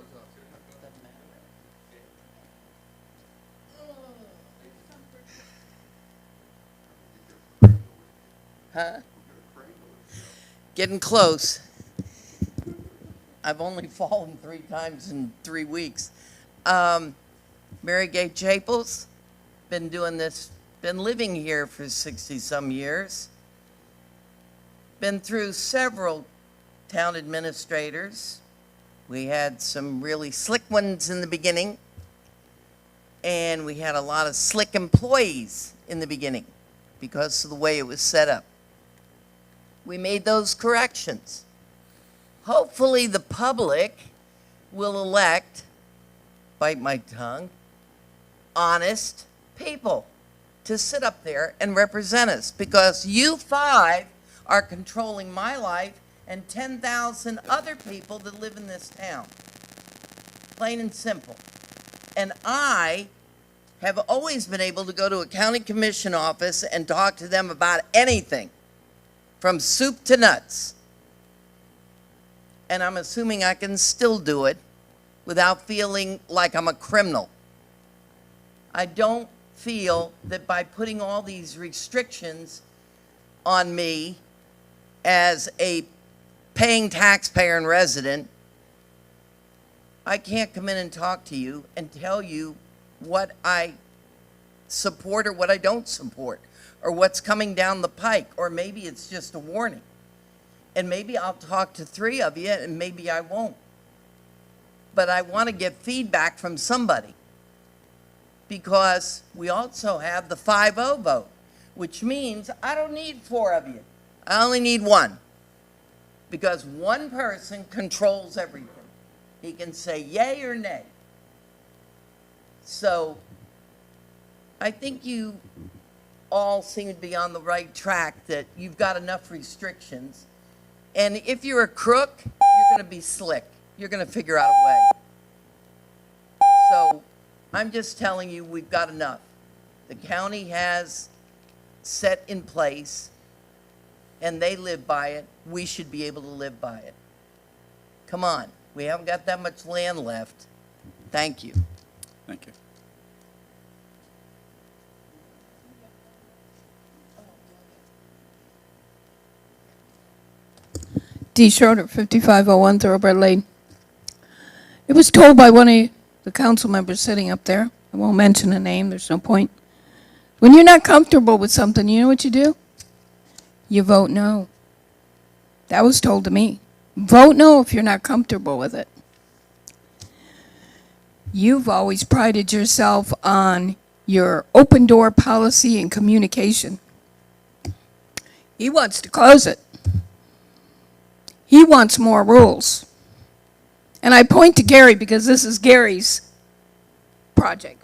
Huh? Getting close. I've only fallen 3 times in 3 weeks. Mary Gay Chapels, been doing this, been living here for 60-some years. Been through several town administrators. We had some really slick ones in the beginning, and we had a lot of slick employees in the beginning because of the way it was set up. We made those corrections. Hopefully the public will elect, bite my tongue, honest people to sit up there and represent us, because you 5 are controlling my life and 10,000 other people that live in this town. Plain and simple. And I have always been able to go to a county commission office and talk to them about anything, from soup to nuts. And I'm assuming I can still do it without feeling like I'm a criminal. I don't feel that by putting all these restrictions on me as a paying taxpayer and resident, I can't come in and talk to you and tell you what I support or what I don't support, or what's coming down the pike, or maybe it's just a warning. And maybe I'll talk to 3 of you and maybe I won't. But I want to get feedback from somebody, because we also have the 5-0 vote, which means I don't need 4 of you. I only need 1, because one person controls everything. He can say yay or nay. So I think you all seem to be on the right track, that you've got enough restrictions. And if you're a crook, you're going to be slick. You're going to figure out a way. So I'm just telling you, we've got enough. The county has set in place, and they live by it. We should be able to live by it. Come on. We haven't got that much land left. Thank you. Thank you. D. Schroeder, 5501 Thoroughbred Lane. It was told by one of the council members sitting up there, I won't mention a name, there's no point. When you're not comfortable with something, you know what you do? You vote no. That was told to me. Vote no if you're not comfortable with it. You've always prided yourself on your open door policy and communication. He wants to close it. He wants more rules. And I point to Gary because this is Gary's project.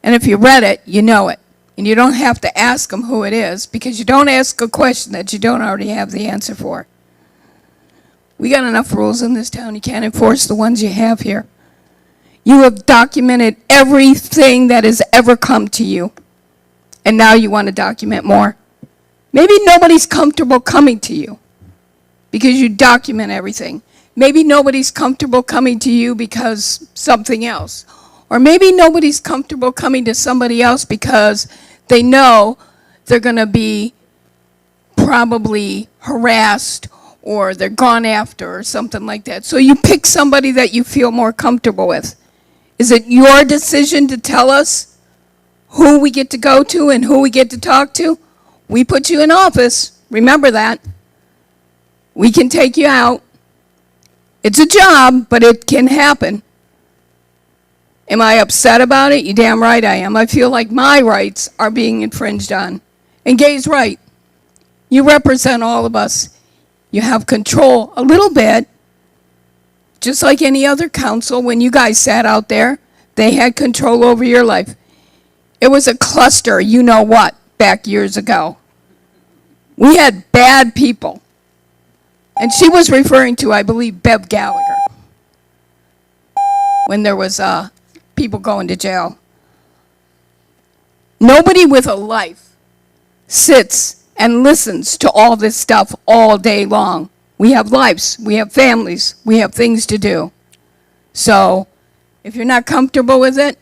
And if you read it, you know it. And you don't have to ask them who it is, because you don't ask a question that you don't already have the answer for. We got enough rules in this town. You can't enforce the ones you have here. You have documented everything that has ever come to you. And now you want to document more. Maybe nobody's comfortable coming to you because you document everything. Maybe nobody's comfortable coming to you because something else. Or maybe nobody's comfortable coming to somebody else because they know they're going to be probably harassed or they're gone after or something like that. So you pick somebody that you feel more comfortable with. Is it your decision to tell us who we get to go to and who we get to talk to? We put you in office. Remember that. We can take you out. It's a job, but it can happen. Am I upset about it? You damn right I am. I feel like my rights are being infringed on. And Gay's right. You represent all of us. You have control a little bit, just like any other council. When you guys sat out there, they had control over your life. It was a cluster, you know what, back years ago. We had bad people. And she was referring to, I believe, Bev Gallagher, when there was people going to jail. Nobody with a life sits and listens to all this stuff all day long. We have lives, we have families, we have things to do. So if you're not comfortable with it,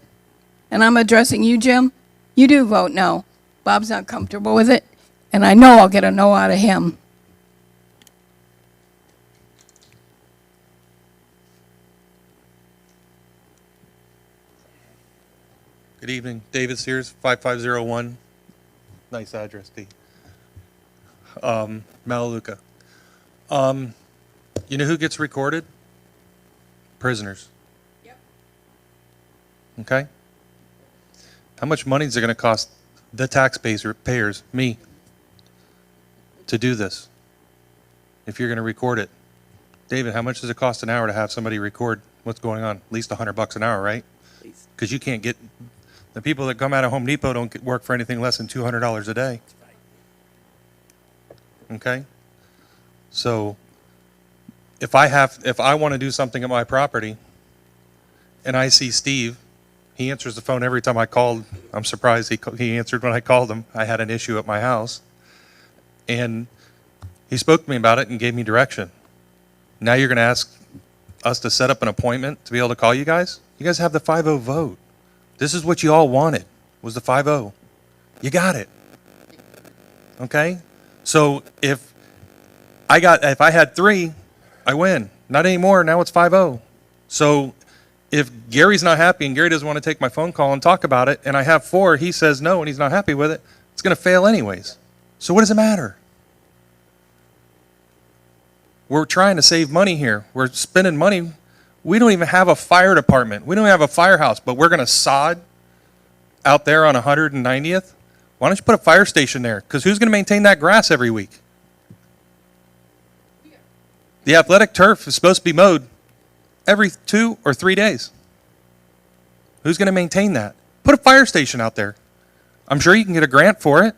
and I'm addressing you, Jim, you do vote no. Bob's not comfortable with it, and I know I'll get a no out of him. Good evening, David Sears, 5501. Nice address, D. Malaluca. You know who gets recorded? Prisoners. Yep. Okay? How much money is it going to cost the taxpayers, me, to do this? If you're going to record it. David, how much does it cost an hour to have somebody record what's going on? At least $100 an hour, right? Because you can't get... The people that come out of Home Depot don't work for anything less than $200 a day. Okay? So if I want to do something at my property and I see Steve, he answers the phone every time I called. I'm surprised he answered when I called him. I had an issue at my house. And he spoke to me about it and gave me direction. Now you're going to ask us to set up an appointment to be able to call you guys? You guys have the 5-0 vote. This is what you all wanted, was the 5-0. You got it. Okay? So if I had 3, I win. Not anymore, now it's 5-0. So if Gary's not happy and Gary doesn't want to take my phone call and talk about it, and I have 4, he says no and he's not happy with it, it's going to fail anyways. So what does it matter? We're trying to save money here. We're spending money. We don't even have a fire department. We don't have a firehouse, but we're going to sod out there on 190th. Why don't you put a fire station there? Because who's going to maintain that grass every week? The athletic turf is supposed to be mowed every 2 or 3 days. Who's going to maintain that? Put a fire station out there. I'm sure you can get a grant for it.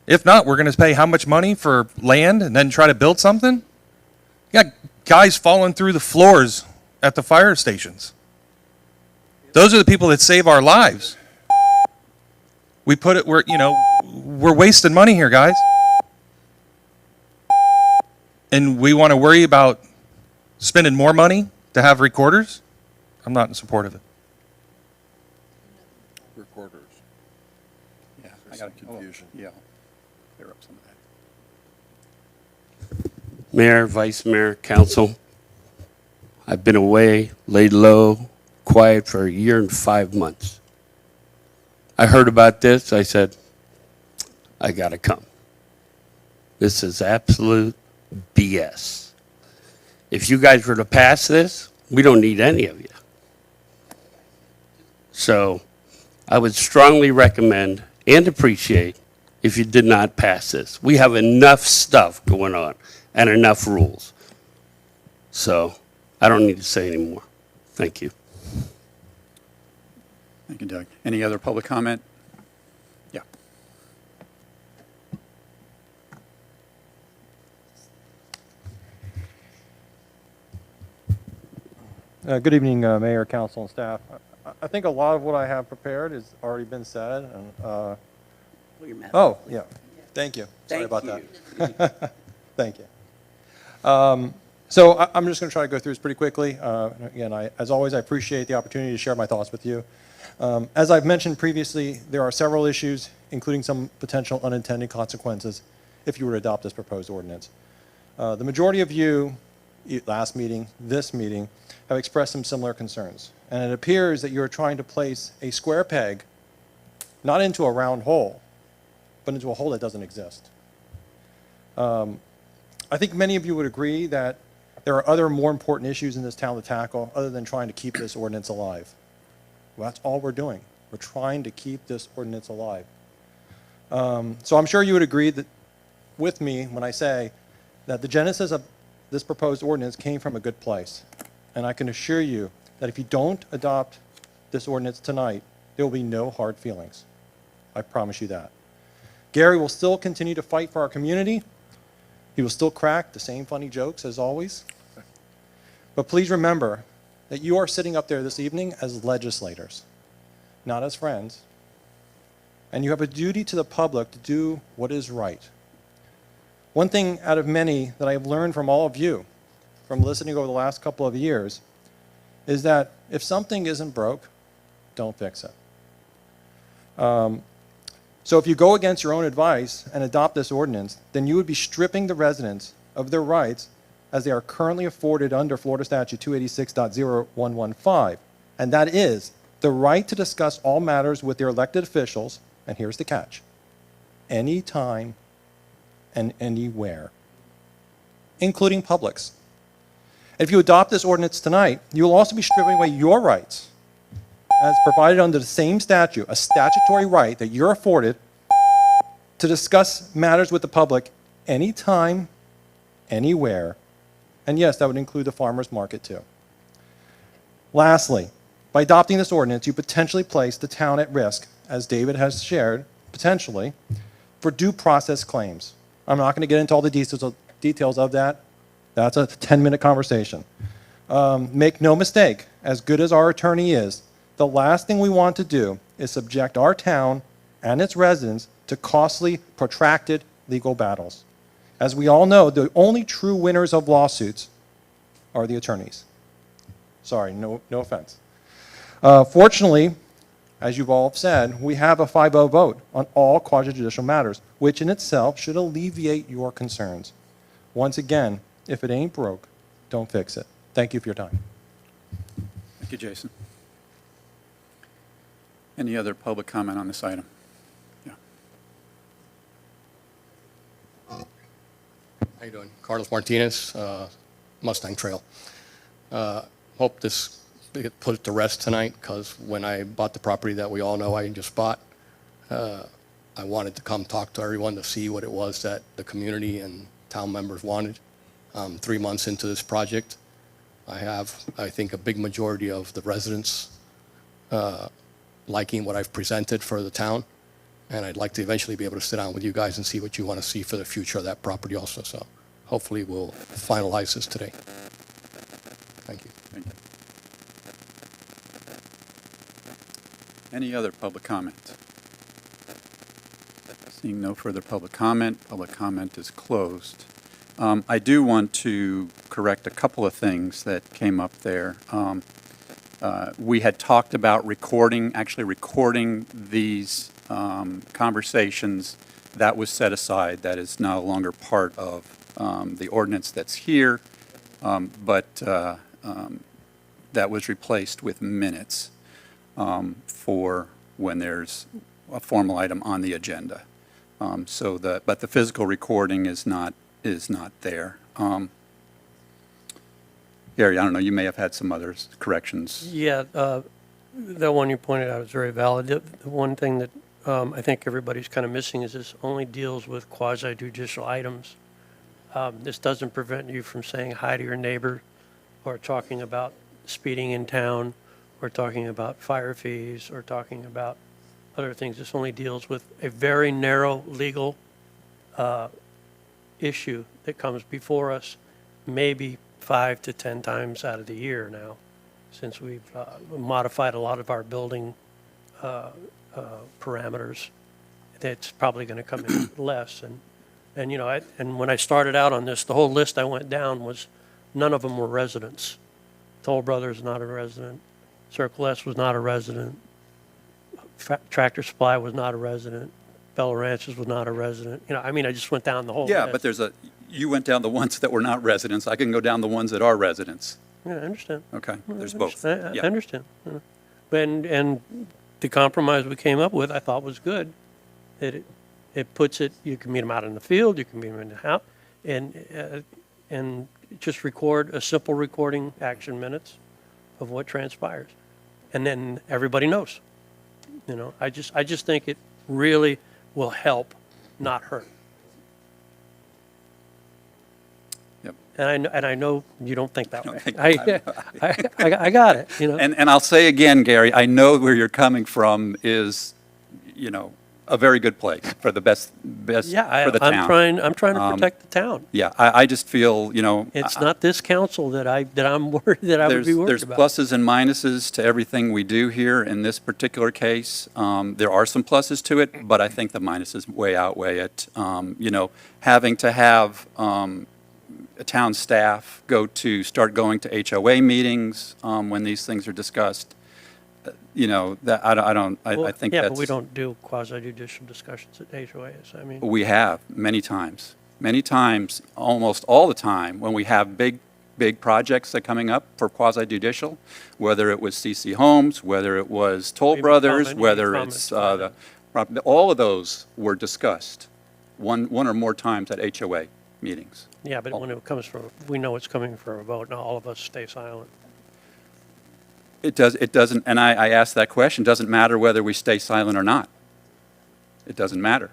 If not, we're going to pay how much money for land and then try to build something? You got guys falling through the floors at the fire stations. Those are the people that save our lives. We're wasting money here, guys. And we want to worry about spending more money to have recorders? I'm not in support of it. Recorders. Yeah, I got confusion. Yeah, clear up some of that. Mayor, Vice Mayor, Council, I've been away, laid low, quiet for 1 year and 5 months. I heard about this, I said, I gotta come. This is absolute BS. If you guys were to pass this, we don't need any of you. So I would strongly recommend and appreciate if you did not pass this. We have enough stuff going on and enough rules. So I don't need to say any more. Thank you. Thank you, Doug. Any other public comment? Yeah. Good evening, Mayor, Council, and staff. I think a lot of what I have prepared has already been said. And, oh, yeah. Thank you. Sorry about that. Thank you. So I'm just going to try to go through this pretty quickly. Again, as always, I appreciate the opportunity to share my thoughts with you. As I've mentioned previously, there are several issues, including some potential unintended consequences if you were to adopt this proposed ordinance. The majority of you, last meeting, this meeting, have expressed some similar concerns. And it appears that you're trying to place a square peg, not into a round hole, but into a hole that doesn't exist. I think many of you would agree that there are other more important issues in this town to tackle other than trying to keep this ordinance alive. Well, that's all we're doing. We're trying to keep this ordinance alive. So I'm sure you would agree that with me when I say that the genesis of this proposed ordinance came from a good place. And I can assure you that if you don't adopt this ordinance tonight, there will be no hard feelings. I promise you that. Gary will still continue to fight for our community. He will still crack the same funny jokes as always. But please remember that you are sitting up there this evening as legislators, not as friends. And you have a duty to the public to do what is right. One thing out of many that I have learned from all of you, from listening over the last couple of years, is that if something isn't broke, don't fix it. So if you go against your own advice and adopt this ordinance, then you would be stripping the residents of their rights as they are currently afforded under Florida Statute 286.0115. And that is the right to discuss all matters with their elected officials, and here's the catch, anytime and anywhere, including Publix. If you adopt this ordinance tonight, you will also be stripping away your rights as provided under the same statute, a statutory right that you're afforded to discuss matters with the public anytime, anywhere, and yes, that would include the farmer's market too. Lastly, by adopting this ordinance, you potentially place the town at risk, as David has shared, potentially, for due process claims. I'm not going to get into all the details of that. That's a 10-minute conversation. Make no mistake, as good as our attorney is, the last thing we want to do is subject our town and its residents to costly, protracted legal battles. As we all know, the only true winners of lawsuits are the attorneys. Sorry, no offense. Fortunately, as you've all said, we have a 5-0 vote on all quasi-judicial matters, which in itself should alleviate your concerns. Once again, if it ain't broke, don't fix it. Thank you for your time. Thank you, Jason. Any other public comment on this item? Yeah. How you doing? Carlos Martinez, Mustang Trail. Hope this get put to rest tonight, because when I bought the property that we all know I just bought, I wanted to come talk to everyone to see what it was that the community and town members wanted. 3 months into this project, I have, I think, a big majority of the residents liking what I've presented for the town, and I'd like to eventually be able to sit down with you guys and see what you want to see for the future of that property also. So hopefully we'll finalize this today. Thank you. Thank you. Any other public comment? Seeing no further public comment is closed. I do want to correct a couple of things that came up there. We had talked about actually recording these conversations. That was set aside. That is no longer part of the ordinance that's here, but that was replaced with minutes for when there's a formal item on the agenda. But the physical recording is not there. Gary, I don't know, you may have had some other corrections. Yeah, the one you pointed out is very valid. The one thing that I think everybody's kind of missing is this only deals with quasi-judicial items. This doesn't prevent you from saying hi to your neighbor or talking about speeding in town we're talking about fire fees, or talking about other things. This only deals with a very narrow legal issue that comes before us maybe 5 to 10 times out of the year now, since we've modified a lot of our building parameters. That's probably going to come in less. And you know, and when I started out on this, the whole list I went down was, none of them were residents. Toll Brothers not a resident. Circle S was not a resident. Tractor Supply was not a resident. Bella Ranches was not a resident. You know, I mean, I just went down the whole Yeah, list. but you went down the ones that were not residents. I can go down the ones that are residents. Yeah, I understand. Okay, there's I both. understand. Yeah. I understand. And the compromise we came up with, I thought was good. It puts it, you can meet them out in the field, you can meet them in the house, and just record a simple recording, action minutes of what transpires. And then everybody knows. You know, I just think it really will help, not hurt. Yep. And I know you don't think that way. think- I got it, you know. And I'll say again, Gary, I know where you're coming from is, you know, a very good place for the best Yeah, for the town. I'm trying to protect the town. Yeah, I just feel, you know. It's not this council that I'm worried, that I would be worried There's about. pluses and minuses to everything we do here in this particular case. There are some pluses to it, but I think the minuses way outweigh it. You know, having to have a town staff start going to HOA meetings when these things are discussed. You know, that I think Yeah, that's. but we don't do quasi-judicial discussions at HOAs. I mean, We have, many times, almost all the time, when we have big projects that are coming up for quasi-judicial, whether it was CC Homes, whether it was Toll Maybe Brothers, comment, whether maybe it's comment. all of those were discussed one or more times at HOA meetings. yeah, but when it comes from, we know it's coming for a vote, and all of us stay silent. It doesn't, and I asked that question, doesn't matter whether we stay silent or not. It doesn't matter.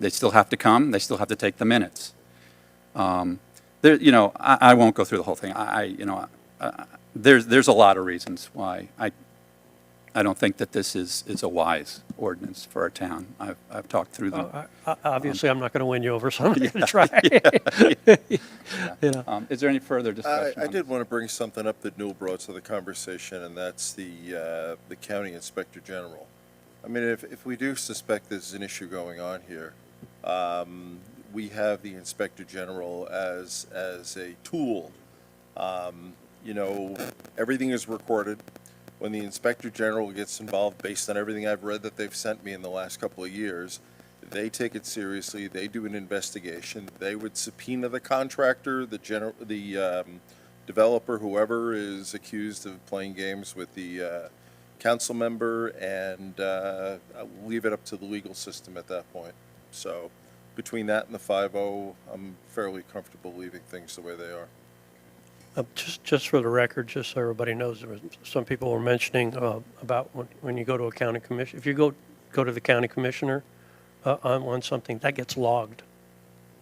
They still have to come, they still have to take the minutes. You know, I won't go through the whole thing. There's a lot of reasons why I don't think that this is a wise ordinance for our town. I've talked through them. Obviously, I'm not going to win you over, so I'm going to try. You know. Is there any further discussion? I did want to bring something up that Newell brought to the conversation, and that's the county inspector general. I mean, if we do suspect there's an issue going on here, we have the inspector general as a tool. You know, everything is recorded. When the inspector general gets involved, based on everything I've read that they've sent me in the last couple of years, they take it seriously. They do an investigation. They would subpoena the contractor, the developer, whoever is accused of playing games with the council member, and leave it up to the legal system at that point. So between that and the 5-0, I'm fairly comfortable leaving things the way they are. Just for the record, just so everybody knows, there was, some people were mentioning about when you go to a county commission, if you go to the county commissioner on something, that gets logged,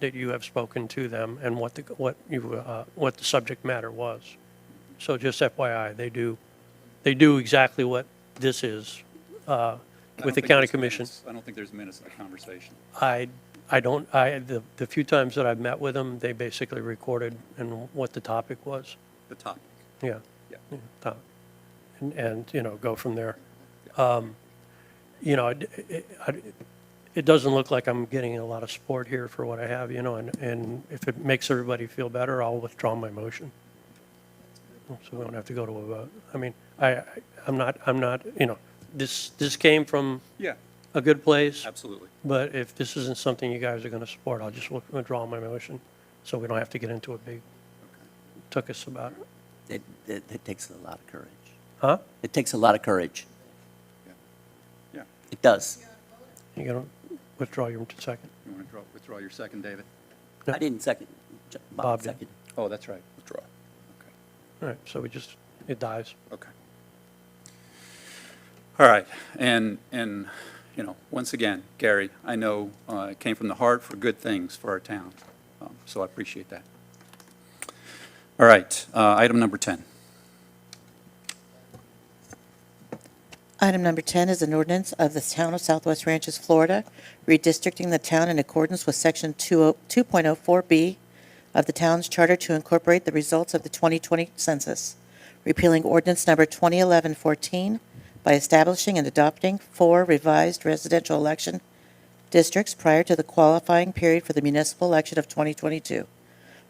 that you have spoken to them and what the subject matter was. So just FYI, they do exactly what this is with the county commission. I don't think there's minutes in the conversation. The few times that I've met with them, they basically recorded and what the topic was. The topic. Yeah. Yeah. Topic. And you know, go from there. You know, it doesn't look like I'm getting a lot of support here for what I have, you know, and if it makes everybody feel better, I'll withdraw my motion. So we don't have to go to a vote. I mean, I'm not, you know, this came from Yeah, a good place. absolutely. But if this isn't something you guys are going to support, I'll just withdraw my motion, so we don't have to get into a big tuckus about it. It takes a lot of courage. Huh? It takes a lot of courage. Yeah. It does. You going to withdraw your second? You want to withdraw your second, David? No. I didn't second. Bob did. seconded. Oh, that's right, withdraw. Okay. All right, so it dies. Okay. All right, and you know, once again, Gary, I know it came from the heart for good things for our town, so I appreciate that. All right, item number 10. Item number 10 is an ordinance of the Town of Southwest Ranches, Florida, redistricting the town in accordance with Section 2.04B of the town's charter to incorporate the results of the 2020 census, repealing ordinance number 2011-14 by establishing and adopting 4 revised residential election districts prior to the qualifying period for the municipal election of 2022,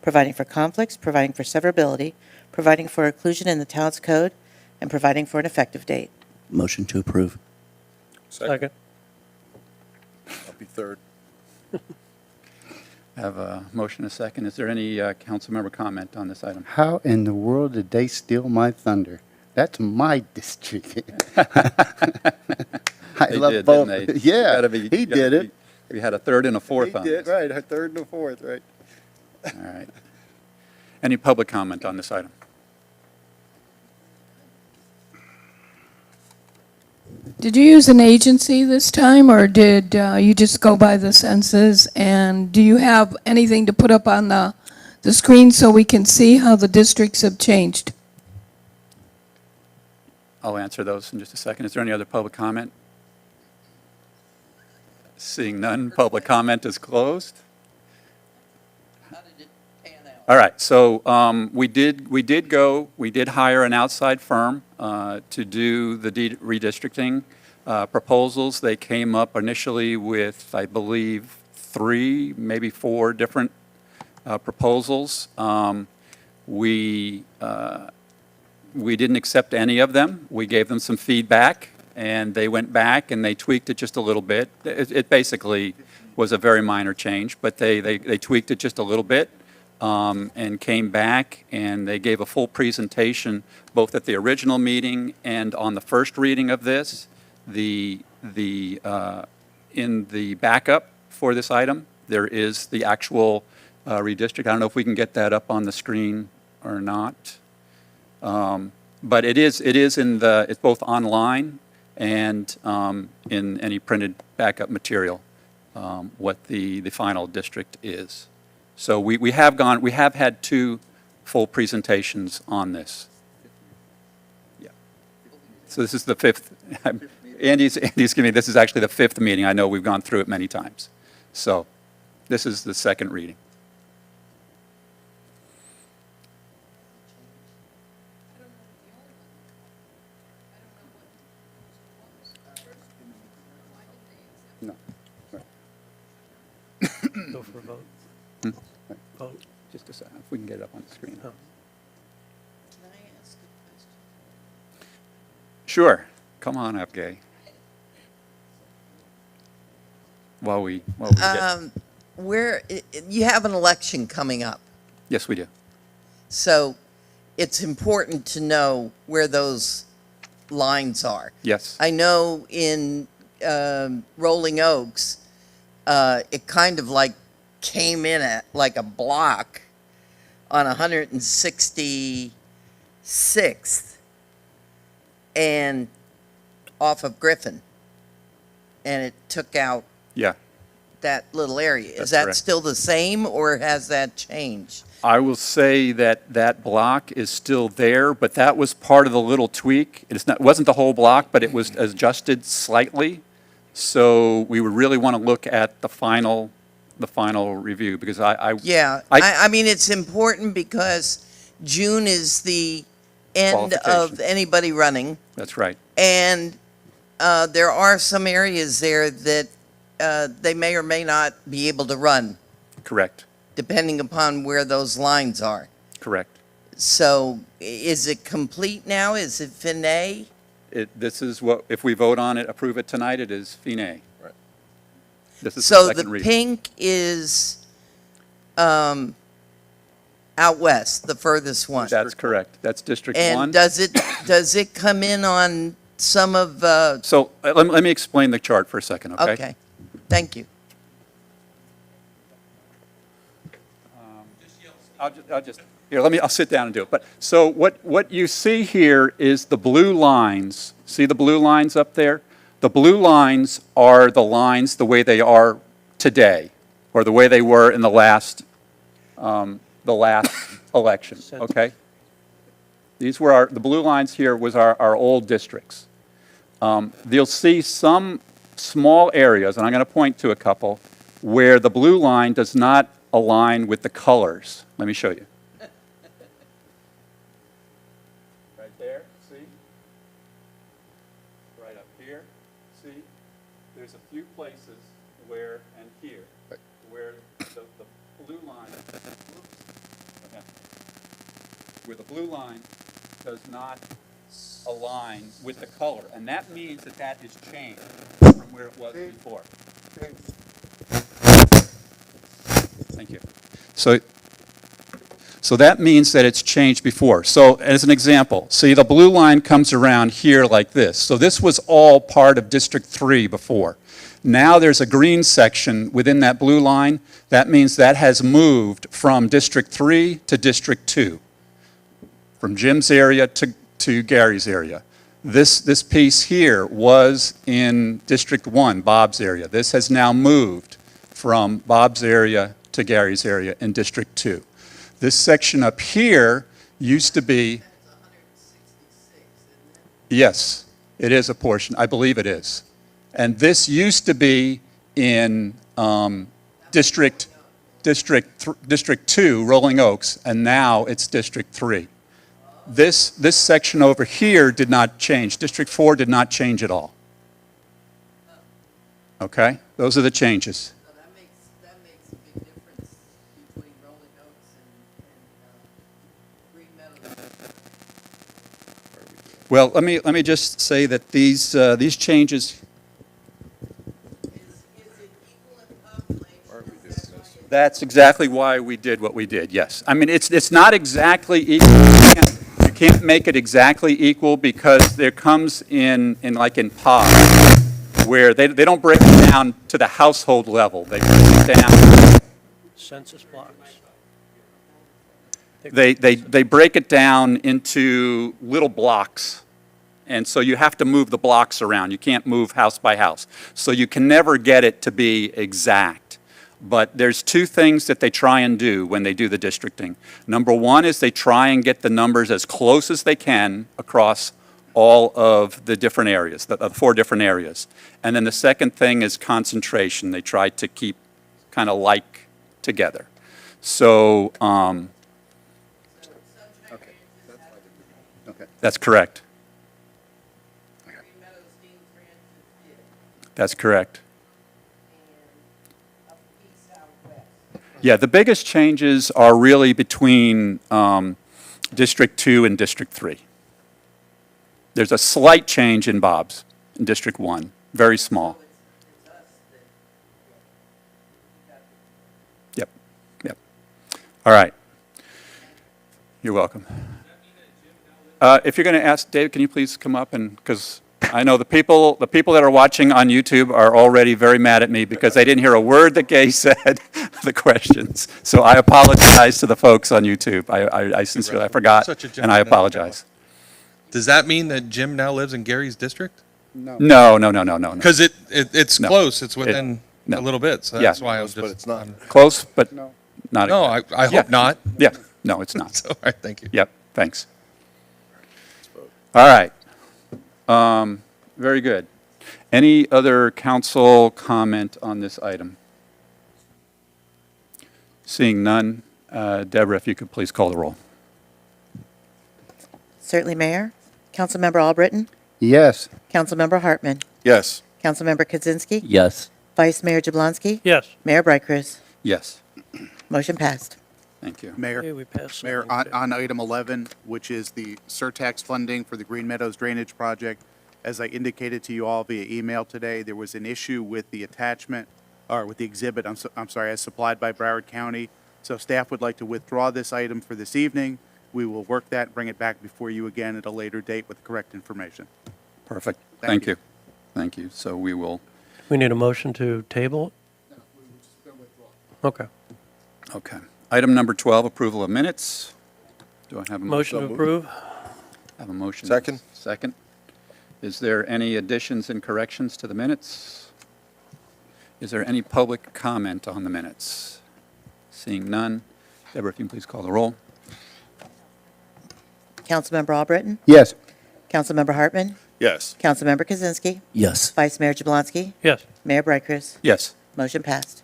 providing for conflicts, providing for severability, providing for inclusion in the town's code, and providing for an effective date. Motion to approve. Second. I'll be third. I have a motion and a second. Is there any council member comment on this item? How in the world did they steal my thunder? That's my district. I They love did, both. didn't they? Yeah, Gotta be- he gotta did it. be- We had a third and a fourth He on did, this. right, a third and a fourth, right. All right. Any public comment on this item? Did you use an agency this time, or did you just go by the census? And do you have anything to put up on the screen so we can see how the districts have changed? I'll answer those in just a second. Is there any other public comment? Seeing none, public comment is closed. All right, so we did hire an outside firm to do the redistricting proposals. They came up initially with, I believe, 3, maybe 4 different proposals. We didn't accept any of them. We gave them some feedback, and they went back and they tweaked it just a little bit. It basically was a very minor change, but they tweaked it just a little bit. And came back, and they gave a full presentation, both at the original meeting and on the first reading of this. In the backup for this item, there is the actual redistrict. I don't know if we can get that up on the screen or not. But it's both online and in any printed backup material, what the final district is. So we have had 2 full presentations on this. Yeah. So this is the 5th. Andy's giving me, this is actually the 5th meeting. I know we've gone through it many times. So this is the 2nd reading. No. Go for a vote. Vote. Just a second, if we can get it up on the screen. Oh. Can I ask a question? Sure. Come on up, Gay. While we get, You have an election coming up, yes, we do. so it's important to know where those lines are. Yes. I know in Rolling Oaks, it kind of like came in at like a block on 166th and off of Griffin, and it took out Yeah. that little area. That's Is that correct. still the same, or has that changed? I will say that that block is still there, but that was part of the little tweak. It wasn't the whole block, but it was adjusted slightly. So we would really want to look at the final review, because Yeah, I mean, it's important because June is the end of Qualification. anybody running, That's right. and there are some areas there that they may or may not be able to run, Correct. depending upon where those lines are. Correct. So is it complete now? Is it finet? This is what, if we vote on it, approve it tonight, it is fine. Right. This is So the the second reading. pink is out west, the furthest one. That's correct. That's District 1. And does it come in on some of, So let me explain the chart for a second, okay? okay, thank you. I'll sit down and do it. But, so what you see here is the blue lines. See the blue lines up there? The blue lines are the lines the way they are today, or the way they were in the last election, okay? These were the blue lines here was our old districts. you'll see some small areas, and I'm going to point to a couple, where the blue line does not align with the colors. Let me show you. Right there, see? Right up here, see? There's a few places where, and here, where the blue line, okay, where the blue line does not align with the color, and that means that that is changed from where it was before. Thank you. So that means that it's changed before. So as an example, see the blue line comes around here like this. So this was all part of District 3 before. Now there's a green section within that blue line. That means that has moved from District 3 to District 2, from Jim's area to Gary's area. This piece here was in District 1, Bob's area. This has now moved from Bob's area to Gary's area in District 2. This section up here used to be... Yes, it is a portion. I believe it is. And this used to be in District 2, Rolling Oaks, and now it's District 3. This section over here did not change. District 4 did not change at all. Okay? Those are the changes. So that makes a big difference between Rolling Oaks and Green Meadows. Well, let me just say that these changes... Is it equal in population? That's exactly why we did what we did, yes. I mean, it's not exactly equal. You can't make it exactly equal because there comes in like in pods where they don't break it down to the household level. They break it down. Census blocks. They break it down into little blocks. And so you have to move the blocks around. You can't move house by house. So you can never get it to be exact. But there's two things that they try and do when they do the districting. Number one is they try and get the numbers as close as they can across all of the different areas, the 4 different areas. And then the second thing is concentration. They try to keep kind of like together. So, Okay. that's correct. That's correct. Yeah, the biggest changes are really between District 2 and District 3. There's a slight change in Bob's, in District 1, very small. Yep, yep. All right. You're welcome. If you're going to ask, Dave, can you please come up and, because I know the people that are watching on YouTube are already very mad at me because they didn't hear a word that Gay said, the questions. So I apologize to the folks on YouTube. I sincerely, I forgot, Such a and I gentleman. apologize. Does that mean that Jim now lives in Gary's district? No. Because it's No. close, it's within no. a little bit, so Yeah. that's why I was But just. it's not. Close, but not No, exact. I hope not. Yeah, no, it's not. So, all right, thank you. Yep, thanks. All right. Very good. Any other council comment on this item? Seeing none, Deborah, if you could please call the roll. Certainly, Mayor. Councilmember Albritton? Yes. Councilmember Hartman? Yes. Councilmember Kaczynski? Yes. Vice Mayor Jablonski? Yes. Mayor Bright Cruz? Yes, Motion passed. thank you. Mayor, Okay, we passed. Mayor, something. on item 11, which is the surtax funding for the Green Meadows Drainage Project, as I indicated to you all via email today, there was an issue with the attachment, or with the exhibit, I'm sorry, as supplied by Broward County. So staff would like to withdraw this item for this evening. We will work that, bring it back before you again at a later date with the correct information. Perfect, Thank thank you. you. Thank you. So we will, We need a motion to table it? Okay. okay. Item number 12, approval of minutes. Do I have a Motion to approve? Have a motion? Second. Second. Is there any additions and corrections to the minutes? Is there any public comment on the minutes? Seeing none. Deborah, if you can please call the roll. Councilmember Albritton? Yes. Councilmember Hartman? Yes. Councilmember Kaczynski. Yes. Vice Mayor Jablonski. Yes. Mayor Bright Cruz. Yes. Motion passed.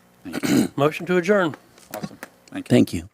Motion to adjourn. Awesome. Thank you. Thank you.